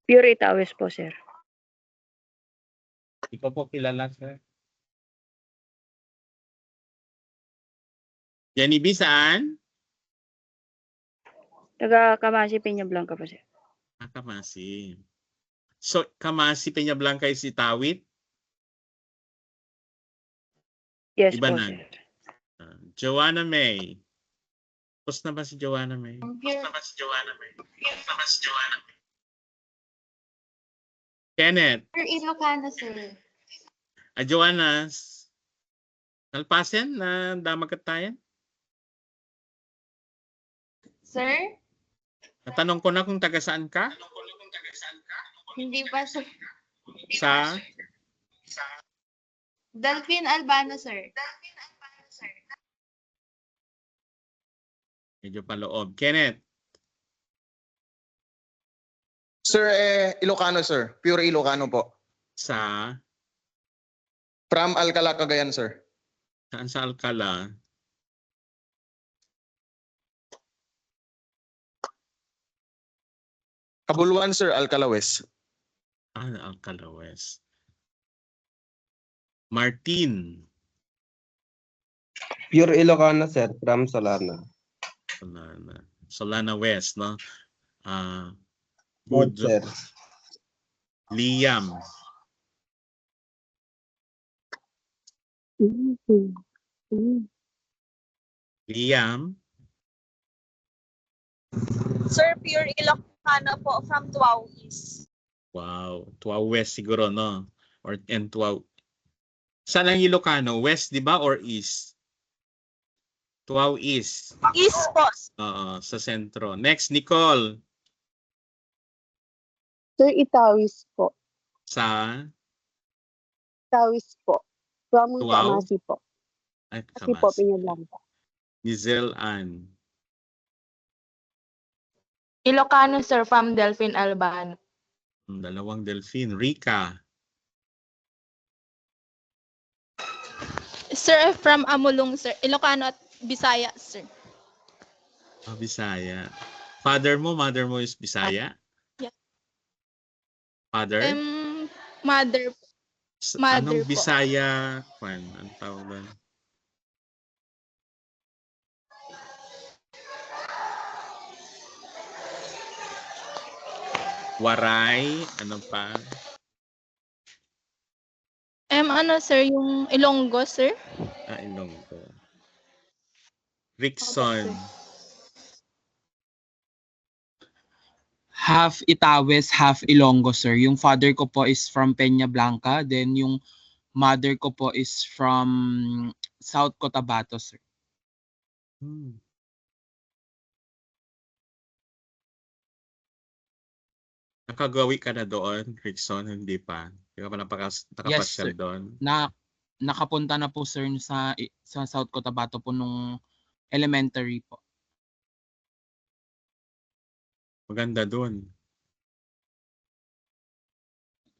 Speaker 10: Pure Itawes po, sir.
Speaker 1: Ikaw po kilala, sir. Jenny B, saan?
Speaker 10: Taga Kamasi, Peña Blanca po, sir.
Speaker 1: Kamasi. So, Kamasi, Peña Blanca is Itawit?
Speaker 10: Yes
Speaker 1: Iba
Speaker 10: po,
Speaker 1: na.
Speaker 10: sir.
Speaker 1: Joanna May. Tapos na ba si Joanna May? Kenneth.
Speaker 4: Sir, Ilocano, sir.
Speaker 1: Joanna. Nalpasen na damagkatayan?
Speaker 4: Sir?
Speaker 1: Natanong ko na kung taga saan ka?
Speaker 4: Hindi pa, sir.
Speaker 1: Sa?
Speaker 4: Delphine Albano, sir.
Speaker 1: Medyo paloob. Kenneth.
Speaker 11: Sir, Ilocano, sir. Pure Ilocano po.
Speaker 1: Sa?
Speaker 11: From Alcala, Cagayan, sir.
Speaker 1: Saan sa Alcala?
Speaker 11: Kabuluan, sir. Alcala West.
Speaker 1: Alcala West. Martin.
Speaker 12: Pure Ilocano, sir, from Solana.
Speaker 1: Solana West, no?
Speaker 12: Good,
Speaker 1: Good.
Speaker 12: sir.
Speaker 1: Liam. Liam.
Speaker 8: Sir, pure Ilocano po from Tuaw East.
Speaker 1: Wow. Tuaw West siguro, no? And Tuaw. Saan ang Ilocano? West, di ba? Or East? Tuaw East.
Speaker 8: East po.
Speaker 1: Sa sentro. Next, Nicole.
Speaker 8: Sir, Itawis po.
Speaker 1: Sa?
Speaker 8: Itawis po. From
Speaker 1: Tuaw?
Speaker 8: Kamasi po.
Speaker 1: Ay,
Speaker 8: Kasi po,
Speaker 1: Kamasi.
Speaker 8: Peña Blanca.
Speaker 1: Nizel Ann.
Speaker 10: Ilocano, sir, from Delphine Albano.
Speaker 1: Dalawang Delphine. Rika.
Speaker 13: Sir, from Amulong, sir. Ilocano at Bisaya, sir.
Speaker 1: Bisaya. Father mo, mother mo is Bisaya?
Speaker 13: Yeah.
Speaker 1: Father?
Speaker 13: Mother.
Speaker 1: Anong
Speaker 13: po.
Speaker 1: Bisaya? Anong tawag doon? Waray? Ano pa?
Speaker 13: Ano, sir, yung Ilonggo, sir.
Speaker 1: Ilonggo. Rickson.
Speaker 14: Half Itawes, half Ilonggo, sir. Yung father ko po is from Peña Blanca. Then yung mother ko po is from South Cotabato, sir.
Speaker 1: Nakagawi ka na doon, Rickson? Hindi pa. Hindi ka pa nakapasyal
Speaker 14: sir.
Speaker 1: doon?
Speaker 14: Nakapunta na po, sir, sa South Cotabato po nung elementary po.
Speaker 1: Maganda doon.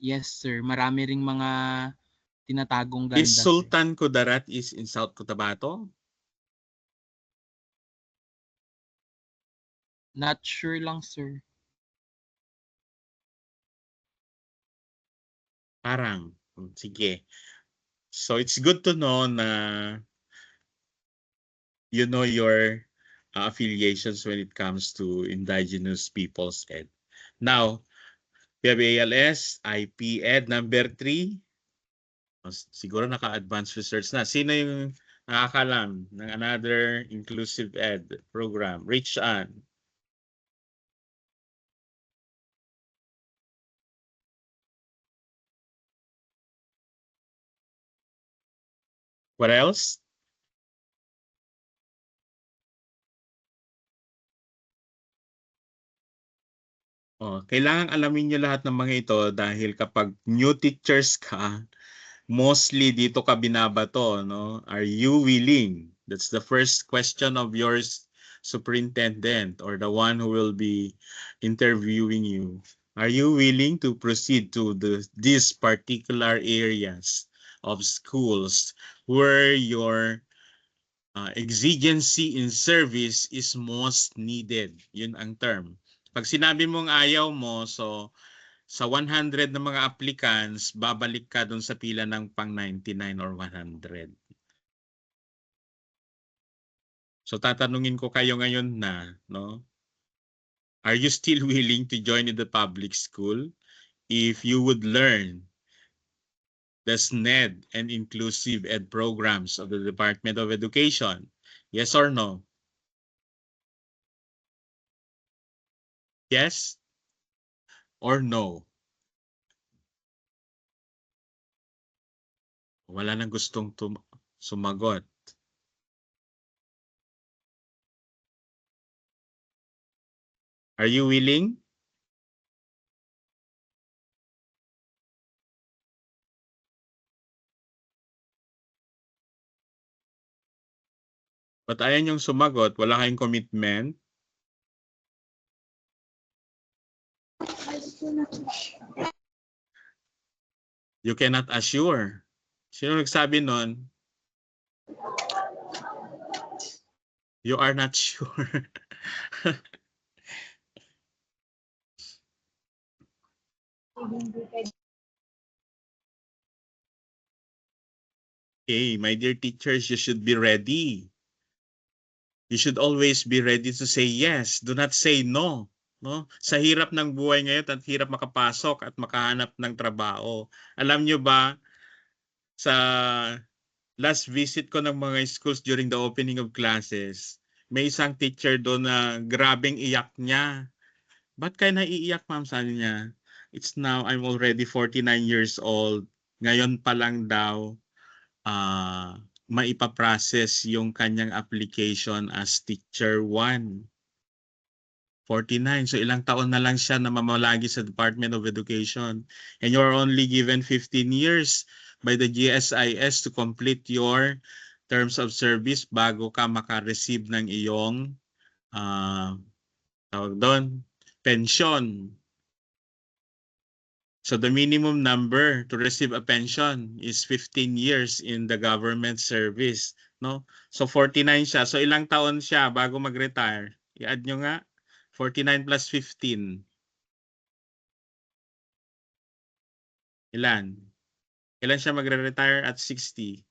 Speaker 14: Yes, sir. Marami ring mga tinatagong ganda,
Speaker 1: Is
Speaker 14: sir.
Speaker 1: Sultan Kudarat is in South Cotabato?
Speaker 14: Not sure lang, sir.
Speaker 1: Parang. Sige. So it's good to know na you know your affiliations when it comes to Indigenous Peoples Ed. Now, we have ALS, IP Ed number 3. Siguro naka-advanced research na. Sino yung nakakalam ng another inclusive ed program? Rich Ann. What else? Kailangan alamin nyo lahat ng mga ito dahil kapag new teachers ka, mostly dito ka binabato, no? Are you willing? That's the first question of yours, superintendent, or the one who will be interviewing you. Are you willing to proceed to these particular areas of schools where your exigency in service is most needed? Yun ang term. Pag sinabi mong ayaw mo, so sa 100 na mga applicants, babalik ka dun sa pila ng pang 99 or 100. So tatanungin ko kayo ngayon na, no? Are you still willing to join in the public school if you would learn the SNED and inclusive ed programs of the Department of Education? Yes or no? Yes or no? Wala nang gustong sumagot. Are you willing? Ba't ayaw niyong sumagot? Wala kayong commitment? You cannot assure. Sino nagsabi nun? You are not sure. Okay, my dear teachers, you should be ready. You should always be ready to say yes. Do not say no. No? Sa hirap ng buhay ngayon at hirap makapasok at makahanap ng trabaho. Alam nyo ba, sa last visit ko ng mga schools during the opening of classes, may isang teacher doon na grabing iyak niya. Ba't kayo naiiyak, ma'am? Sabi niya, it's now, I'm already 49 years old. Ngayon pa lang daw, maipaprocess yung kanyang application as teacher 1. 49. So ilang taon na lang siya na mamalagi sa Department of Education. And you're only given 15 years by the GSIS to complete your terms of service bago ka makareceive ng iyong tawag doon, pension. So the minimum number to receive a pension is 15 years in the government service, no? So 49 siya. So ilang taon siya bago mag-retire? I-add nyo nga. 49 plus 15. Ilan? Ilan siya magre-retire at 60?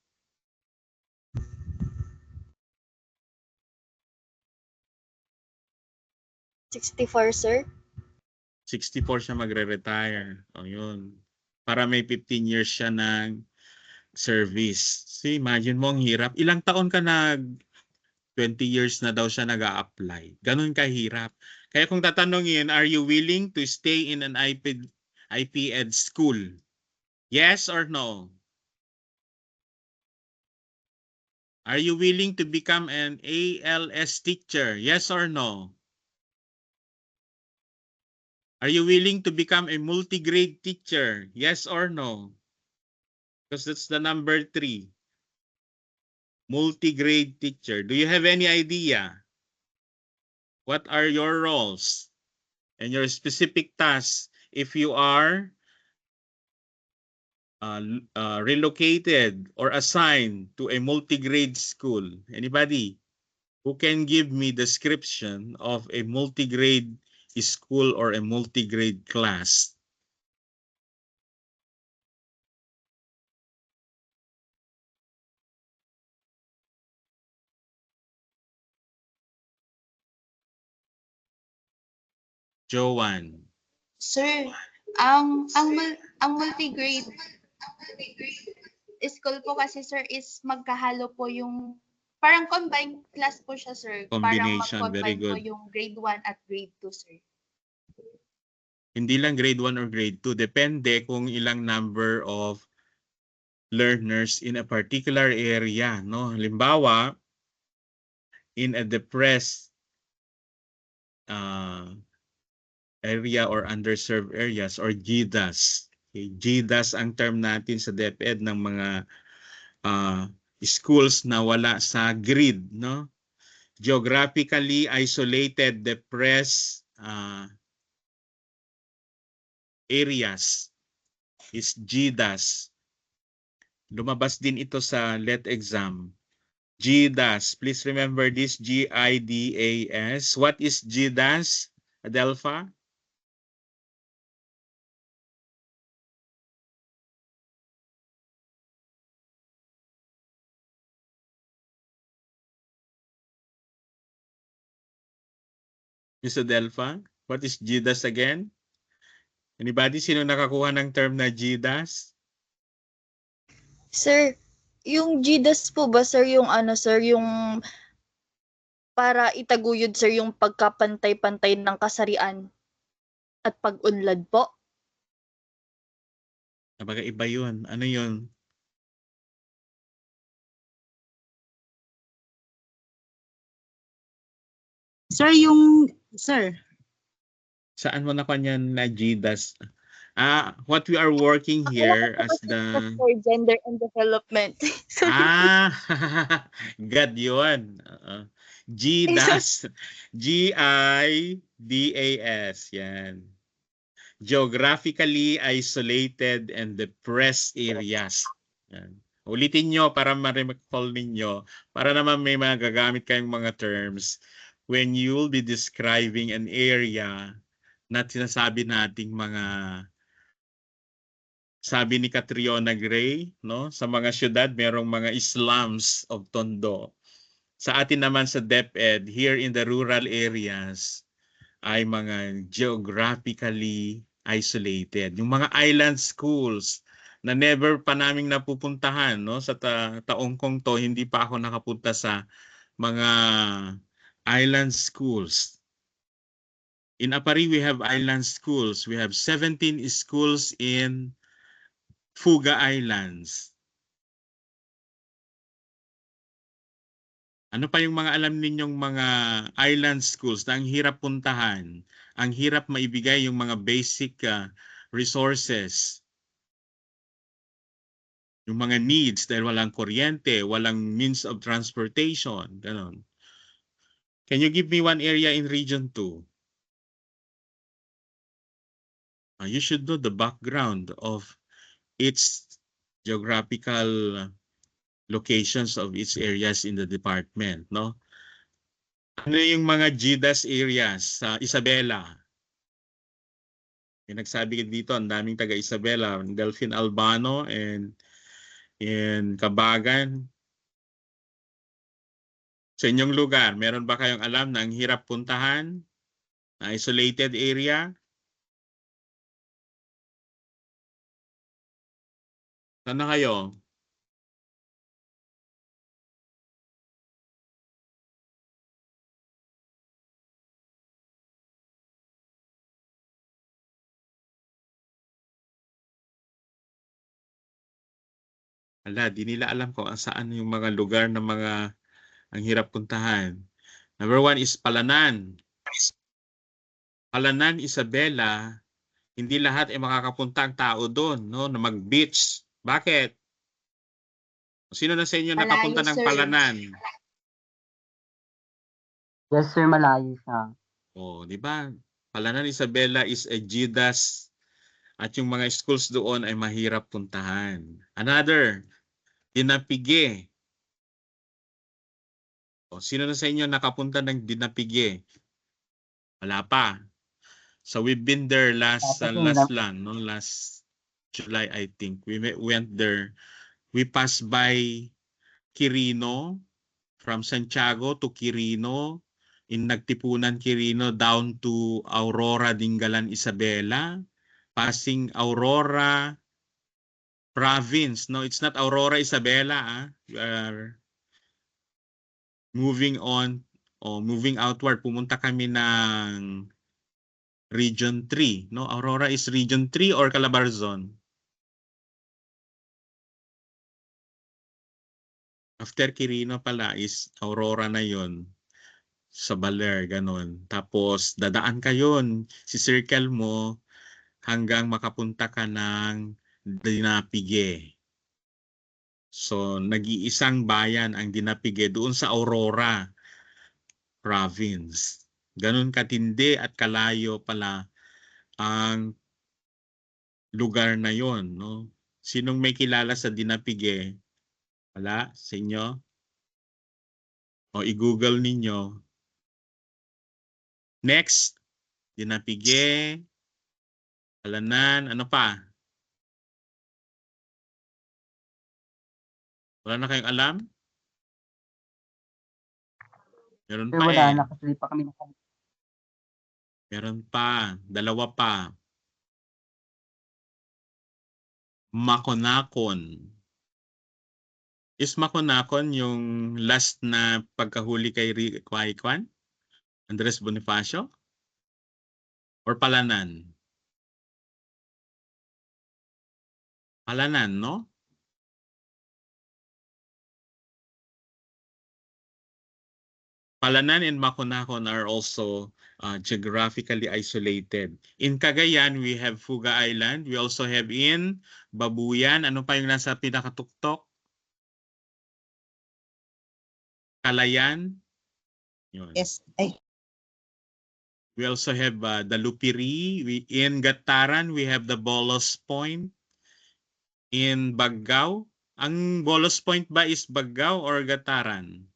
Speaker 3: $64, sir.
Speaker 1: 64 siya magre-retire. O yun. Para may 15 years siya ng service. So imagine mo ang hirap. Ilang taon ka 20 years na daw siya nag-a-apply. Ganun kahirap. Kaya kung tatanungin, are you willing to stay in an IP-Ed school? Yes or no? Are you willing to become an ALS teacher? Yes or no? Are you willing to become a multi-grade teacher? Yes or no? Because that's the number 3. Multi-grade teacher. Do you have any idea? What are your roles and your specific tasks if you are relocated or assigned to a multi-grade school? Anybody who can give me description of a multi-grade school or a multi-grade class? Joanne.
Speaker 13: Sir, ang multi-grade school po kasi sir is magkahalo po yung parang combined class po siya sir.
Speaker 1: Combination,
Speaker 13: Parang
Speaker 1: very
Speaker 13: mag-combine po
Speaker 1: good.
Speaker 13: yung grade 1 at grade 2 sir.
Speaker 1: Hindi lang grade 1 or grade 2. Depende kung ilang number of learners in a particular area. No? Halimbawa, in a depressed area or underserved areas or GIDAS, Okay, GDAS ang term natin sa DepEd ng mga schools na wala sa grid, no? Geographically isolated, depressed areas is GDAS. Lumabas din ito sa LET exam. GDAS, please remember this, GIDAS. What is GDAS, Adelpha? Miss Adelpha, what is GDAS again? Anybody? Sino nakakuha ng term na GDAS?
Speaker 3: Sir, yung GDAS po ba, sir, yung ano, sir, yung para itaguyod, sir, yung pagkapantay-pantay ng kasarian at pag-unlad po?
Speaker 1: Nabaga iba yun. Ano yun?
Speaker 6: Sir, sir.
Speaker 1: Saan mo na kanyan na GDAS? What we are working here as the...
Speaker 3: For gender and development.
Speaker 1: God yun. GDAS. GIDAS. Yan. Geographically isolated and depressed areas. Yan. Ulitin nyo para ma-recall ninyo, para naman may mga gagamit kayong mga terms when you will be describing an area na sinasabi nating mga, sabi ni Catriona Gray, no? Sa mga syudad, merong mga slums of Tondo. Sa atin naman sa DepEd, here in the rural areas, ay mga geographically isolated. Yung mga island schools na never pa naming napupuntahan, no? Sa taong kong to, hindi pa ako nakapunta sa mga island schools. In Apari, we have island schools. We have 17 schools in Fuga Islands. Ano pa yung mga alam ninyong mga island schools na ang hirap puntahan, ang hirap maibigay yung mga basic resources, yung mga needs dahil walang kuryente, walang means of transportation, ganon. Can you give me one area in Region 2? You should know the background of its geographical locations of its areas in the department, no? Ano yung mga GDAS areas sa Isabela? Yung nagsabi dito, ang daming taga Isabela, Delphine Albano and Kabagan. Sa inyong lugar, meron ba kayong alam na ang hirap puntahan? Na isolated area? Saan na kayo? Di nila alam kung saan yung mga lugar na mga ang hirap puntahan. Number 1 is Palanan. Palanan, Isabela, hindi lahat ay makakapunta ang tao doon, no, na mag-beach. Bakit? Sino na sa inyo
Speaker 2: Malayo,
Speaker 1: nakapunta ng
Speaker 2: sir.
Speaker 1: Palanan?
Speaker 2: Yes, sir, malayo siya.
Speaker 1: Di ba? Palanan, Isabela is a GDAS at yung mga schools doon ay mahirap puntahan. Another, Dinapige. Sino na sa inyo nakapunta ng Dinapige? Wala pa. So we've been there last July, I think. We went there. We passed by Quirino, from Santiago to Quirino, in Nagtipunan, Quirino, down to Aurora, Dingalan, Isabela, passing Aurora Province. No, it's not Aurora, Isabela. We are moving on, moving outward. Pumunta kami ng Region 3. No, Aurora is Region 3 or Calabarzon? After Quirino pala is Aurora na yon, sa Baler, ganon. Tapos dadaan ka yun, si circle mo, hanggang makapunta ka ng Dinapige. So, nag-iisang bayan ang Dinapige doon sa Aurora province. Ganun katindi at kalayo pala ang lugar na yon, no? Sinong may kilala sa Dinapige? Wala sa inyo? O i-google ninyo. Next, Dinapige, Palanan, ano pa? Wala na kayong alam? Meron pa
Speaker 7: wala
Speaker 1: eh.
Speaker 7: na kasi pa kami
Speaker 1: Meron pa. Dalawa pa. Makonakon. Is Maconacon yung last na pagkahuli kay Kwan? Andres Bonifacio? Or Palanan? Palanan, no? Palanan and Maconacon are also geographically isolated. In Cagayan, we have Fuga Island. We also have in Babuyan. Ano pa yung nasa pinakatuktok? Calayan. Yun.
Speaker 6: Yes.
Speaker 1: We also have the Lupiri. In Gataran, we have the Bolos Point. In Baggao, ang Bolos Point ba is Baggao or Gataran?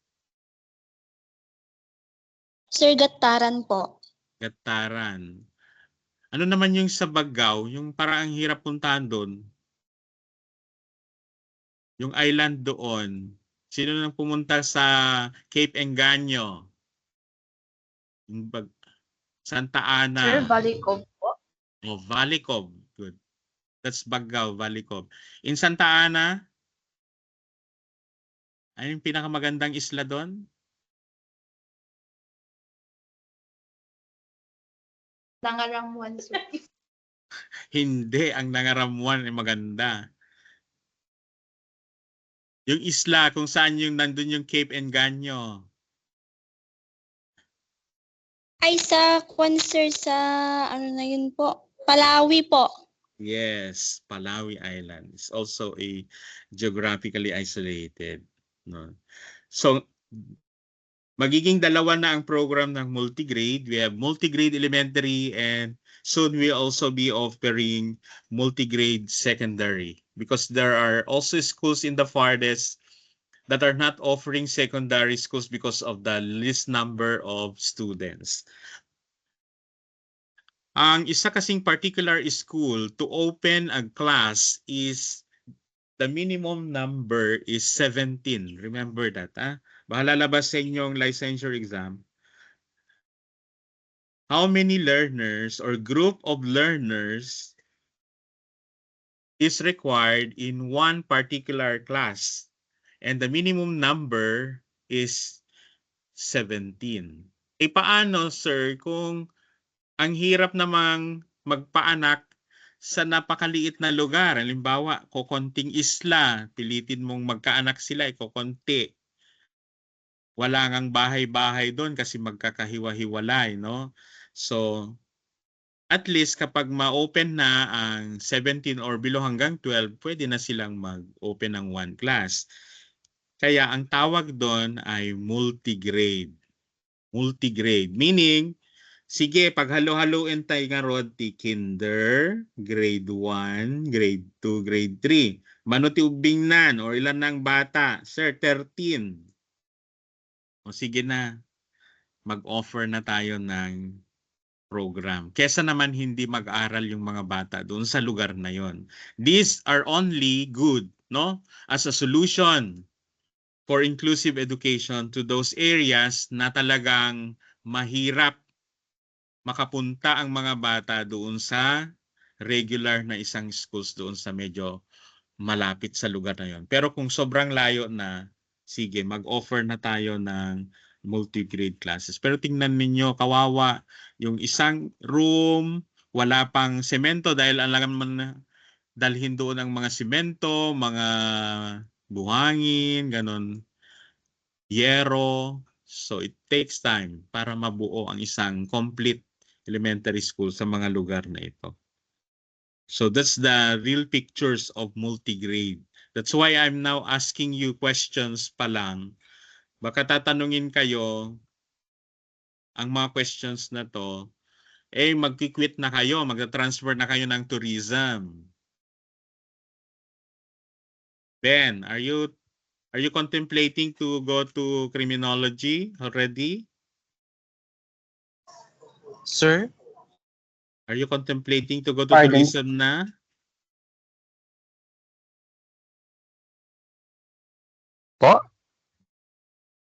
Speaker 3: Sir, Gataran po.
Speaker 1: Gataran. Ano naman yung sa Baggao? Yung parang ang hirap puntahan doon. Yung island doon. Sino nang pumunta sa Cape Engaño? Yung Santa Ana.
Speaker 10: Sir, Valicov po.
Speaker 1: Oh, Valicov. Good. That's Baggao, Valicov. In Santa Ana, ano yung pinakamagandang isla doon?
Speaker 13: Nangaramuan, sir.
Speaker 1: Hindi, ang Nangaramuan ay maganda. Yung isla kung saan yung nandun yung Cape Engaño.
Speaker 3: Ay, sa Kwan, sir, sa ano na yun po? Palawi po.
Speaker 1: Yes, Palawi Island is also a geographically isolated. No? So, magiging dalawa na ang program ng multigrade. We have multigrade elementary and soon we'll also be offering multigrade secondary because there are also schools in the farthest that are not offering secondary schools because of the least number of students. Ang isa kasing particular school to open a class is the minimum number is 17. Remember that, ha? Baka lalabas sa inyong licensure exam. How many learners or group of learners is required in one particular class? And the minimum number is 17. E paano, sir, kung ang hirap namang magpaanak sa napakaliit na lugar? Halimbawa, kokonting isla, pilitin mong magkaanak sila, kokonti. Wala ngang bahay-bahay doon kasi magkakahiwa-hiwalay, no? So, at least kapag ma-open na ang 17 or below hanggang 12, pwede na silang mag-open ng one class. Kaya ang tawag doon ay multigrade. Multigrade, meaning, sige, pag halo-haloin tayo nga rod, ti kinder, grade 1, grade 2, grade 3. Mano ti ubing nan, or ilan ng bata? Sir, 13. O sige na, mag-offer na tayo ng program. Kesa naman hindi mag-aral yung mga bata doon sa lugar na yon. These are only good, no? As a solution for inclusive education to those areas na talagang mahirap makapunta ang mga bata doon sa regular na isang schools doon sa medyo malapit sa lugar na yon. Pero kung sobrang layo na, sige, mag-offer na tayo ng multi-grade classes. Pero tingnan ninyo, kawawa, yung isang room, wala pang semento dahil alam man dalhin doon ang mga semento, mga buhangin, ganon, yero. So it takes time para mabuo ang isang complete elementary school sa mga lugar na ito. So that's the real pictures of multigrade. That's why I'm now asking you questions pa lang. Baka tatanungin kayo, ang mga questions na to, magki-quit na kayo, magta-transfer na kayo ng tourism. Ben, are you contemplating to go to criminology already?
Speaker 7: Sir?
Speaker 1: Are you contemplating to go to
Speaker 7: Pardon?
Speaker 1: tourism na?
Speaker 7: Po?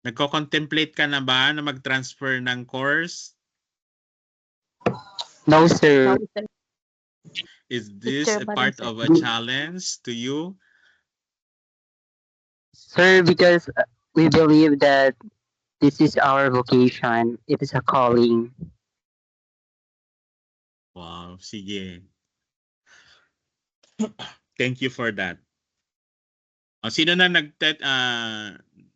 Speaker 1: Nagko-contemplate ka na ba na mag-transfer ng course?
Speaker 7: No, sir.
Speaker 1: Is this a
Speaker 10: Teacher pa rin,
Speaker 1: part
Speaker 10: sir.
Speaker 1: of a challenge to you?
Speaker 15: Sir, because we believe that this is our vocation. It is a calling.
Speaker 1: Wow, sige. Thank you for that. Sino na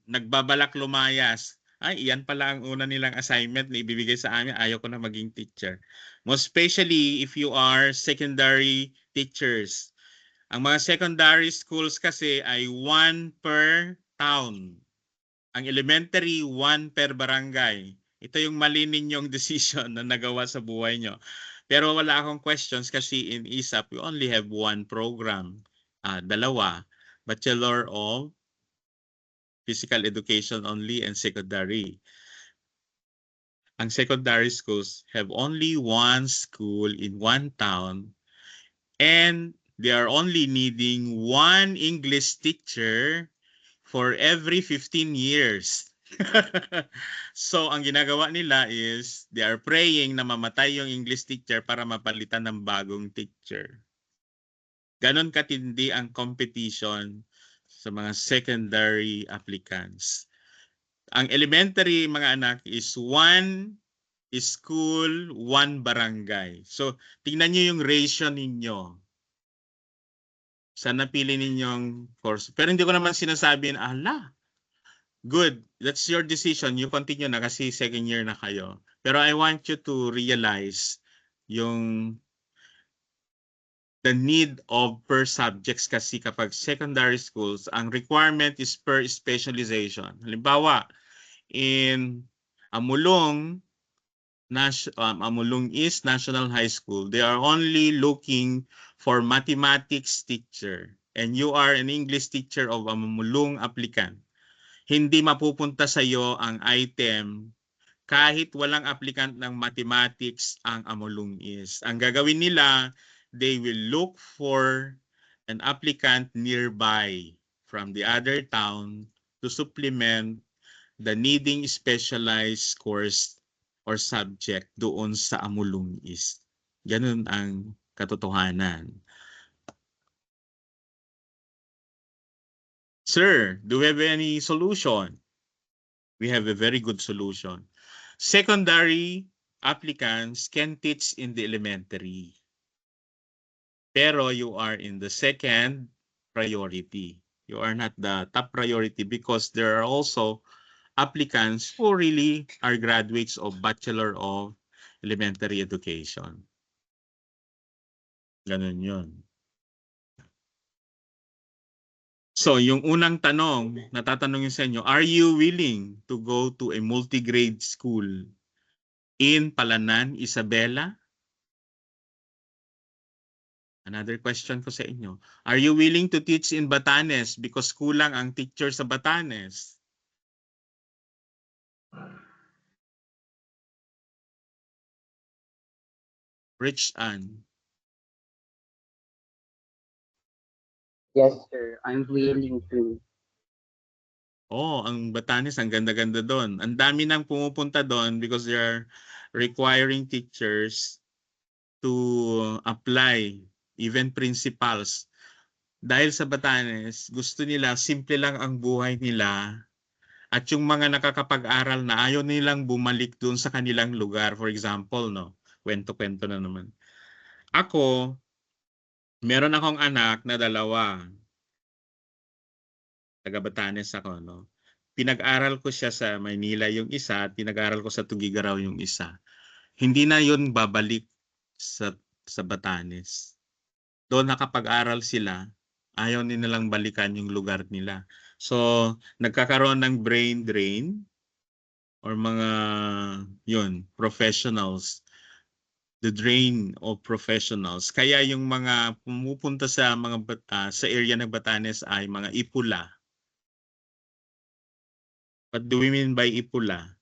Speaker 1: nagbabalak lumayas? Ay, iyan pala ang una nilang assignment na ibibigay sa amin. Ayaw ko na maging teacher. Most especially if you are secondary teachers. Ang mga secondary schools kasi ay 1 per town. Ang elementary, 1 per barangay. Ito yung mali ninyong decision na nagawa sa buhay nyo. Pero wala akong questions kasi in ISAP, we only have 1 program. Dalawa. Bachelor of Physical Education only and secondary. Ang secondary schools have only 1 school in 1 town and they are only needing 1 English teacher for every 15 years. So, ang ginagawa nila is they are praying na mamatay yung English teacher para mapalitan ng bagong teacher. Ganon katindi ang competition sa mga secondary applicants. Ang elementary, mga anak, is 1 school, 1 barangay. So, tingnan nyo yung ratio ninyo. Saan napili ninyong course. Pero hindi ko naman sinasabi na, good, that's your decision. You continue na kasi second year na kayo. Pero I want you to realize yung the need of per subjects kasi kapag secondary schools, ang requirement is per specialization. Halimbawa, in Amulong, Amulong East National High School, they are only looking for mathematics teacher and you are an English teacher of Amulong applicant. Hindi mapupunta sa iyo ang item kahit walang applicant ng mathematics ang Amulong East. Ang gagawin nila, they will look for an applicant nearby from the other town to supplement the needing specialized course or subject doon sa Amulong East. Ganun ang katotohanan. Sir, do we have any solution? We have a very good solution. Secondary applicants can teach in the elementary. Pero you are in the second priority. You are not the top priority because there are also applicants who really are graduates of Bachelor of Elementary Education. Ganun yun. So, yung unang tanong, natatanungin sa inyo, are you willing to go to a multi-grade school in Palanan, Isabela? Another question ko sa inyo. Are you willing to teach in Batanes because kulang ang teacher sa Batanes? Rich Ann.
Speaker 15: Yes, sir. I'm willing to.
Speaker 1: Oh, ang Batanes, ang ganda-ganda doon. Ang dami nang pumupunta doon because they are requiring teachers to apply, even principals. Dahil sa Batanes, gusto nila, simple lang ang buhay nila. At yung mga nakakapag-aral na ayaw nilang bumalik doon sa kanilang lugar. For example, no, kwento-kwento na naman. Ako, meron akong anak na 2. Taga Batanes ako, no. Pinag-aral ko siya sa Maynila yung isa at pinag-aral ko sa Tugigaraw yung isa. Hindi na yun babalik sa Batanes. doon nakapag-aral sila, ayaw nilang balikan yung lugar nila. So, nagkakaroon ng brain drain or mga professionals, the drain of professionals. Kaya yung mga pumupunta sa sa area ng Batanes ay mga ipula. What do we mean by ipula?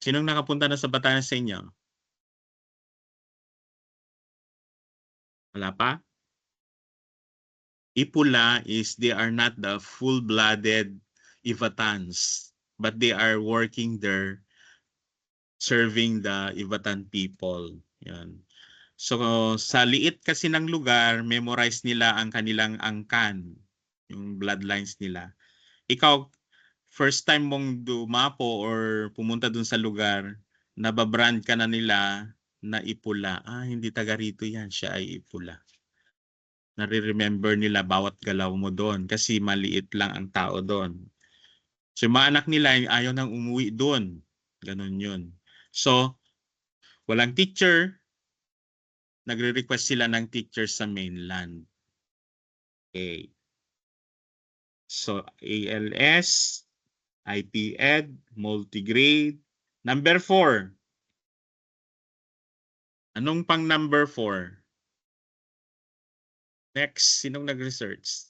Speaker 1: Sinong nakapunta na sa Batanes sa inyo? Wala pa? Ipula is they are not the full-blooded Ivatans, but they are working there serving the Ivatan people. Yan. So sa liit kasi ng lugar, memorize nila ang kanilang angkan, yung bloodlines nila. Ikaw, first time mong dumapo or pumunta dun sa lugar, nababrand ka na nila na ipula. Ah, hindi taga rito yan, siya ay ipula. Nare-remember nila bawat galaw mo doon kasi maliit lang ang tao doon. So yung mga anak nila ayaw nang umuwi doon. Ganon yun. So, walang teacher. Nagre-request sila ng teacher sa mainland. Okay. So, ALS, IPED, multigrade. Number 4. Anong pang number 4? Next, sinong nag-research?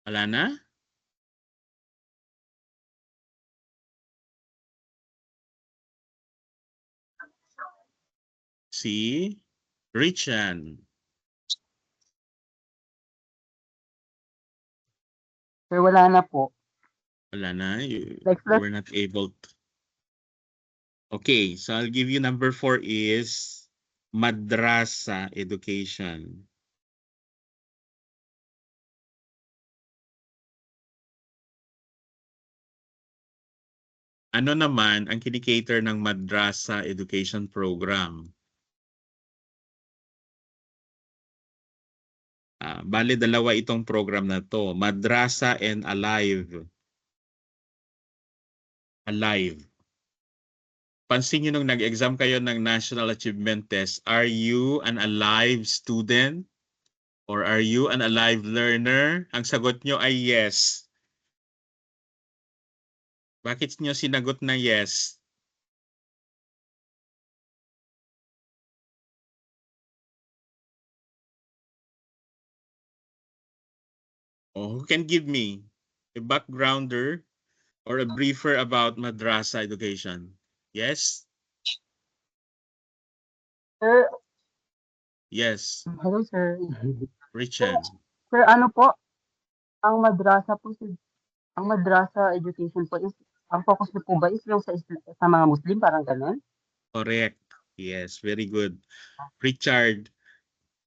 Speaker 1: Wala na? Si Richan.
Speaker 2: Sir, wala na po.
Speaker 1: Wala na. You
Speaker 2: Next,
Speaker 1: were not able to. Okay, so I'll give you number 4 is madrasa education. Ano naman ang kinikater ng madrasa education program? Bale, dalawa itong program na to. Madrasa and Alive. Alive. Pansin nyo nung nag-exam kayo ng National Achievement Test, are you an alive student? Or are you an alive learner? Ang sagot nyo ay yes. Bakit nyo sinagot na yes? Oh, who can give me a backgrounder or a briefer about madrasa education? Yes?
Speaker 2: Sir,
Speaker 1: Yes.
Speaker 2: hello, sir.
Speaker 1: Richard.
Speaker 2: Sir, ano po? Ang madrasa education po is, ang focus niyo po ba is yung sa mga Muslim, parang ganun?
Speaker 1: Correct. Yes, very good. Richard.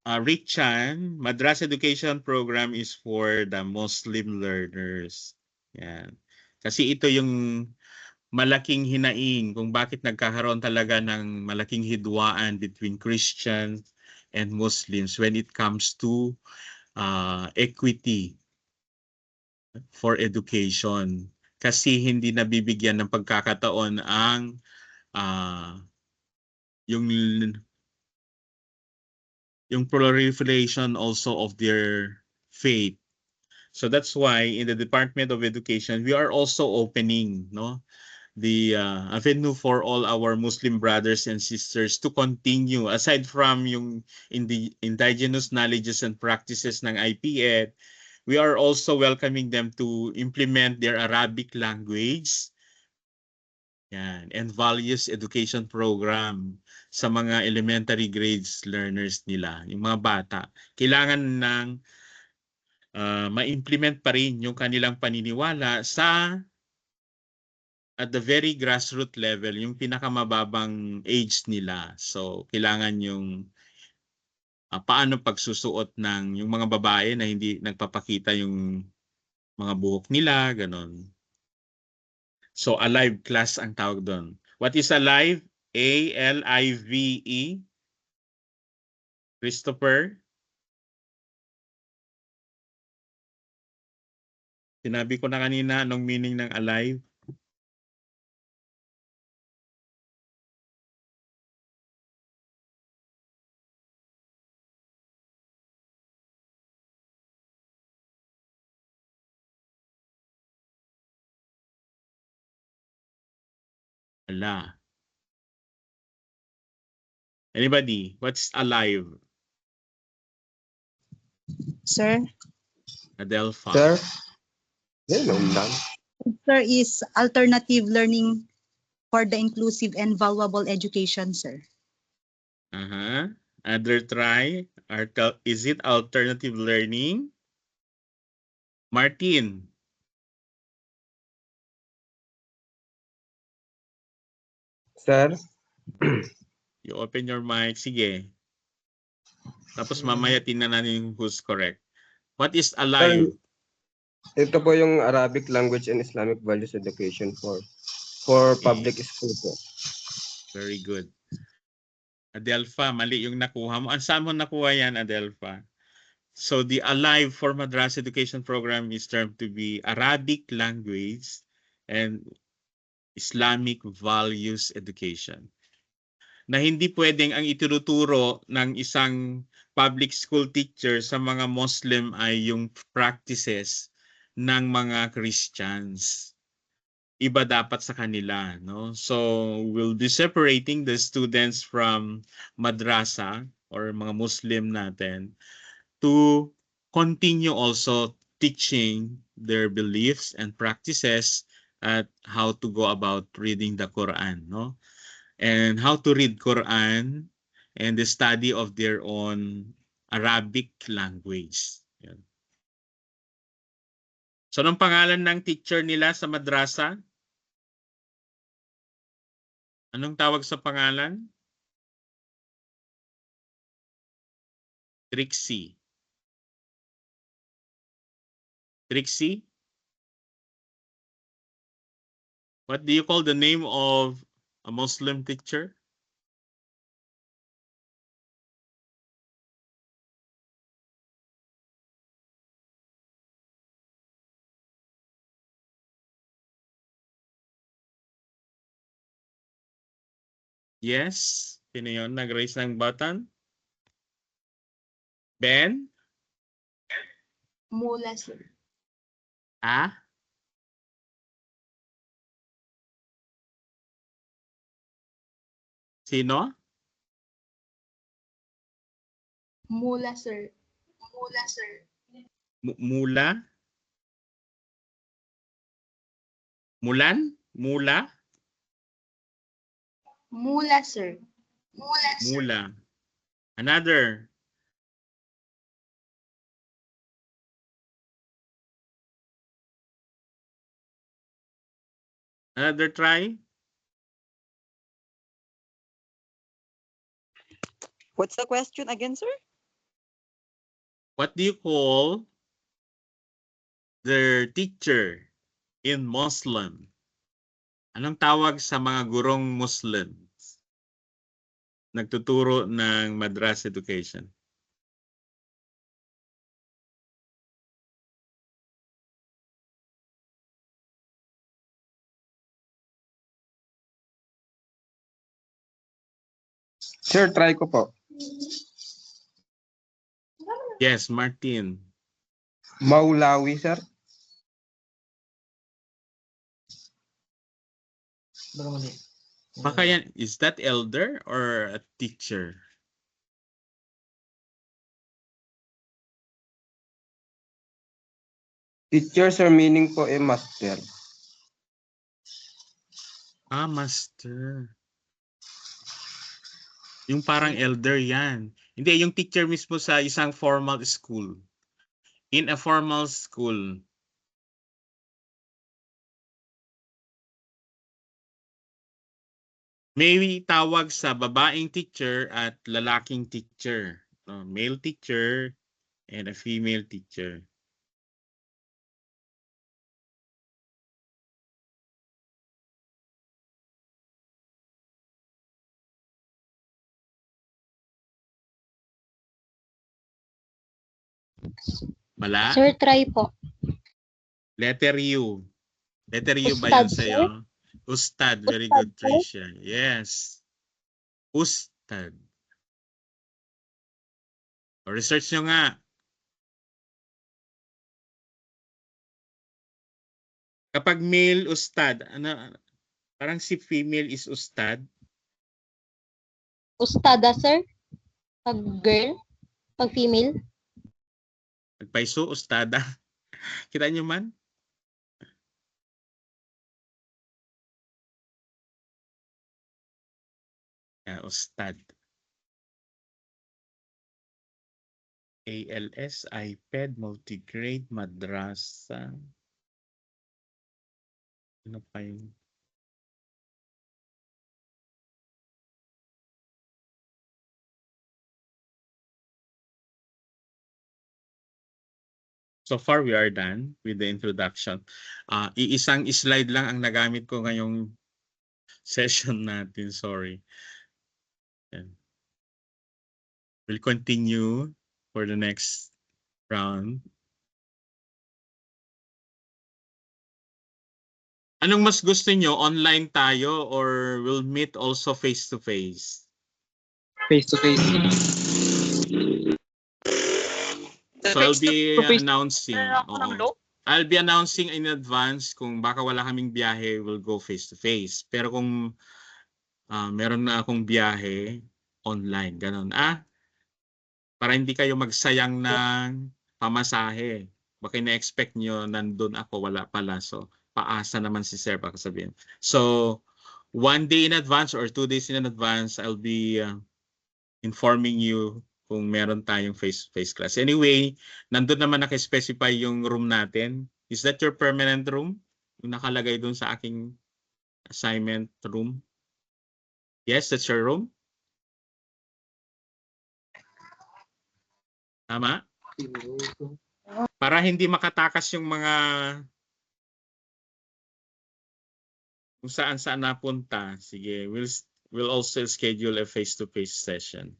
Speaker 1: Richan, Madrasa Education Program is for the Muslim learners. Yan. Kasi ito yung malaking hinaing kung bakit nagkakaroon talaga ng malaking hidwaan between Christians and Muslims when it comes to equity for education. Kasi hindi nabibigyan ng pagkakataon ang yung proliferation also of their faith. So that's why in the Department of Education, we are also opening the avenue for all our Muslim brothers and sisters to continue. Aside from yung indigenous knowledges and practices ng IPED, we are also welcoming them to implement their Arabic language and values education program sa mga elementary grades learners nila, yung mga bata. Kailangan ng ma-implement pa rin yung kanilang paniniwala at the very grassroots level, yung pinakamababang age nila. So, kailangan yung paano pagsusuot ng yung mga babae na hindi nagpapakita yung mga buhok nila, ganon. So, alive class ang tawag doon. What is alive? A-L-I-V-E. Christopher? Sinabi ko na kanina anong meaning ng alive. Ala. Anybody? What's alive?
Speaker 6: Sir?
Speaker 1: Adelpha.
Speaker 12: Sir? Yan lang.
Speaker 6: Sir is alternative learning for the inclusive and valuable education, sir.
Speaker 1: Other try. Is it alternative learning? Martin.
Speaker 12: Sir?
Speaker 1: You open your mic. Sige. Tapos mamaya tingnan natin who's correct. What is alive?
Speaker 12: Ito po yung Arabic Language and Islamic Values Education for public school po.
Speaker 1: Very good. Adelpha, mali yung nakuha mo. Saan mo nakuha yan, Adelpha? So the Alive for Madrasa Education Program is termed to be Arabic Language and Islamic Values Education. Na hindi pwedeng ang itinuturo ng isang public school teacher sa mga Muslim ay yung practices ng mga Christians. Iba dapat sa kanila, no? So we'll be separating the students from madrasa or mga Muslim natin to continue also teaching their beliefs and practices at how to go about reading the Quran, no? And how to read Quran and the study of their own Arabic language. Yan. So, anong pangalan ng teacher nila sa madrasa? Anong tawag sa pangalan? Trixie. Trixie? What do you call the name of a Muslim teacher? Yes? Sino yun? Nag-raise ng button? Ben?
Speaker 13: Mula, sir.
Speaker 1: Ah? Sino?
Speaker 13: Mula, sir. Mula, sir.
Speaker 1: Mula? Mulan? Mula?
Speaker 13: Mula, sir. Mula, sir.
Speaker 1: Mula. Another. Another try.
Speaker 7: What's the question again, sir?
Speaker 1: What do you call their teacher in Muslim? Anong tawag sa mga gurong Muslims? Nagtuturo ng madrasa education.
Speaker 12: Sir, try ko po.
Speaker 1: Yes, Martin.
Speaker 12: Maulawi, sir.
Speaker 1: Baka yan, is that elder or a teacher?
Speaker 12: Teacher, sir, meaning po master.
Speaker 1: Ah, master. Yung parang elder yan. Hindi, yung teacher mismo sa isang formal school. In a formal school. May tawag sa babaeng teacher at lalaking teacher. Male teacher and a female teacher. Wala?
Speaker 16: Sir, try po.
Speaker 1: Letter U. Letter U ba yun
Speaker 16: Ustad,
Speaker 1: sa'yo? Ustad. Very good,
Speaker 16: sir?
Speaker 1: Tricia. Yes. Ustad. O, research nyo nga. Kapag male, ustad. Ano, parang si female is ustad.
Speaker 16: Ustada, sir? Pag girl? Pag female?
Speaker 1: Pagpaiso, ustada. Kita nyo man? Ustad. ALS, iPad, multigrade, madrasa. Ano pa yun? So far, we are done with the introduction. Iisang slide lang ang nagamit ko ngayong session natin. Sorry. Yan. We'll continue for the next round. Anong mas gusto nyo? Online tayo or we'll meet also face-to-face?
Speaker 7: Face-to-face.
Speaker 1: So I'll be announcing. I'll be announcing in advance kung baka wala kaming biyahe, we'll go face-to-face. Pero kung meron na akong biyahe, online. Ganon. Para hindi kayo magsayang ng pamasahe. Baka na-expect nyo nandun ako, wala pala. So paasa naman si Sir, baka sabihin. So 1 day in advance or 2 days in advance, I'll be informing you kung meron tayong face-to-face class. Anyway, nandun naman naka-specify yung room natin. Is that your permanent room? Yung nakalagay dun sa aking assignment room? Yes, that's your room? Tama? Para hindi makatakas yung mga kung saan-saan napunta. Sige, we'll also schedule a face-to-face session.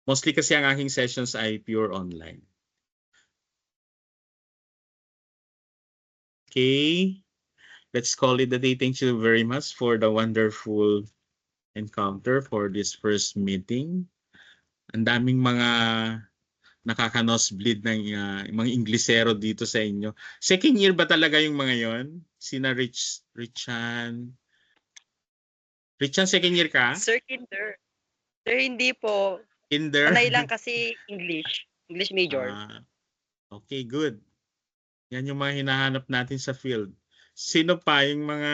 Speaker 1: Mostly kasi ang aking sessions ay pure online. Okay. Let's call it a day. Thank you very much for the wonderful encounter for this first meeting. Ang daming mga nakaka-nosebleed ng mga Inglesero dito sa inyo. Second year ba talaga yung mga yon? Sina Richan? Richan, second year ka?
Speaker 17: Sir, kinder. Sir, hindi po.
Speaker 1: Kinder?
Speaker 17: Panay lang kasi English. English major.
Speaker 1: Okay, good. Yan yung mga hinahanap natin sa field. Sino pa yung mga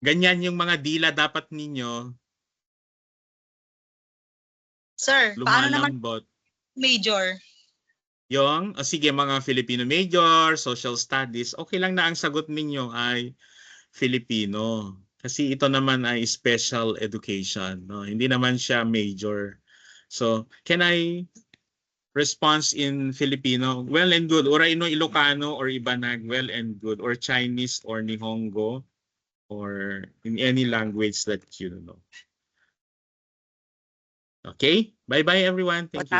Speaker 1: ganyan yung mga dila dapat ninyo?
Speaker 6: Sir, paano naman
Speaker 1: Lumalambot.
Speaker 6: major?
Speaker 1: Yung, sige, mga Filipino major, social studies, okay lang na ang sagot ninyo ay Filipino. Kasi ito naman ay special education. No? Hindi naman siya major. So, can I response in Filipino? Well and good. Oray no Ilocano or Ibanag, well and good. Or Chinese or Nihongo or in any language that you know. Okay? Bye-bye everyone. Thank you.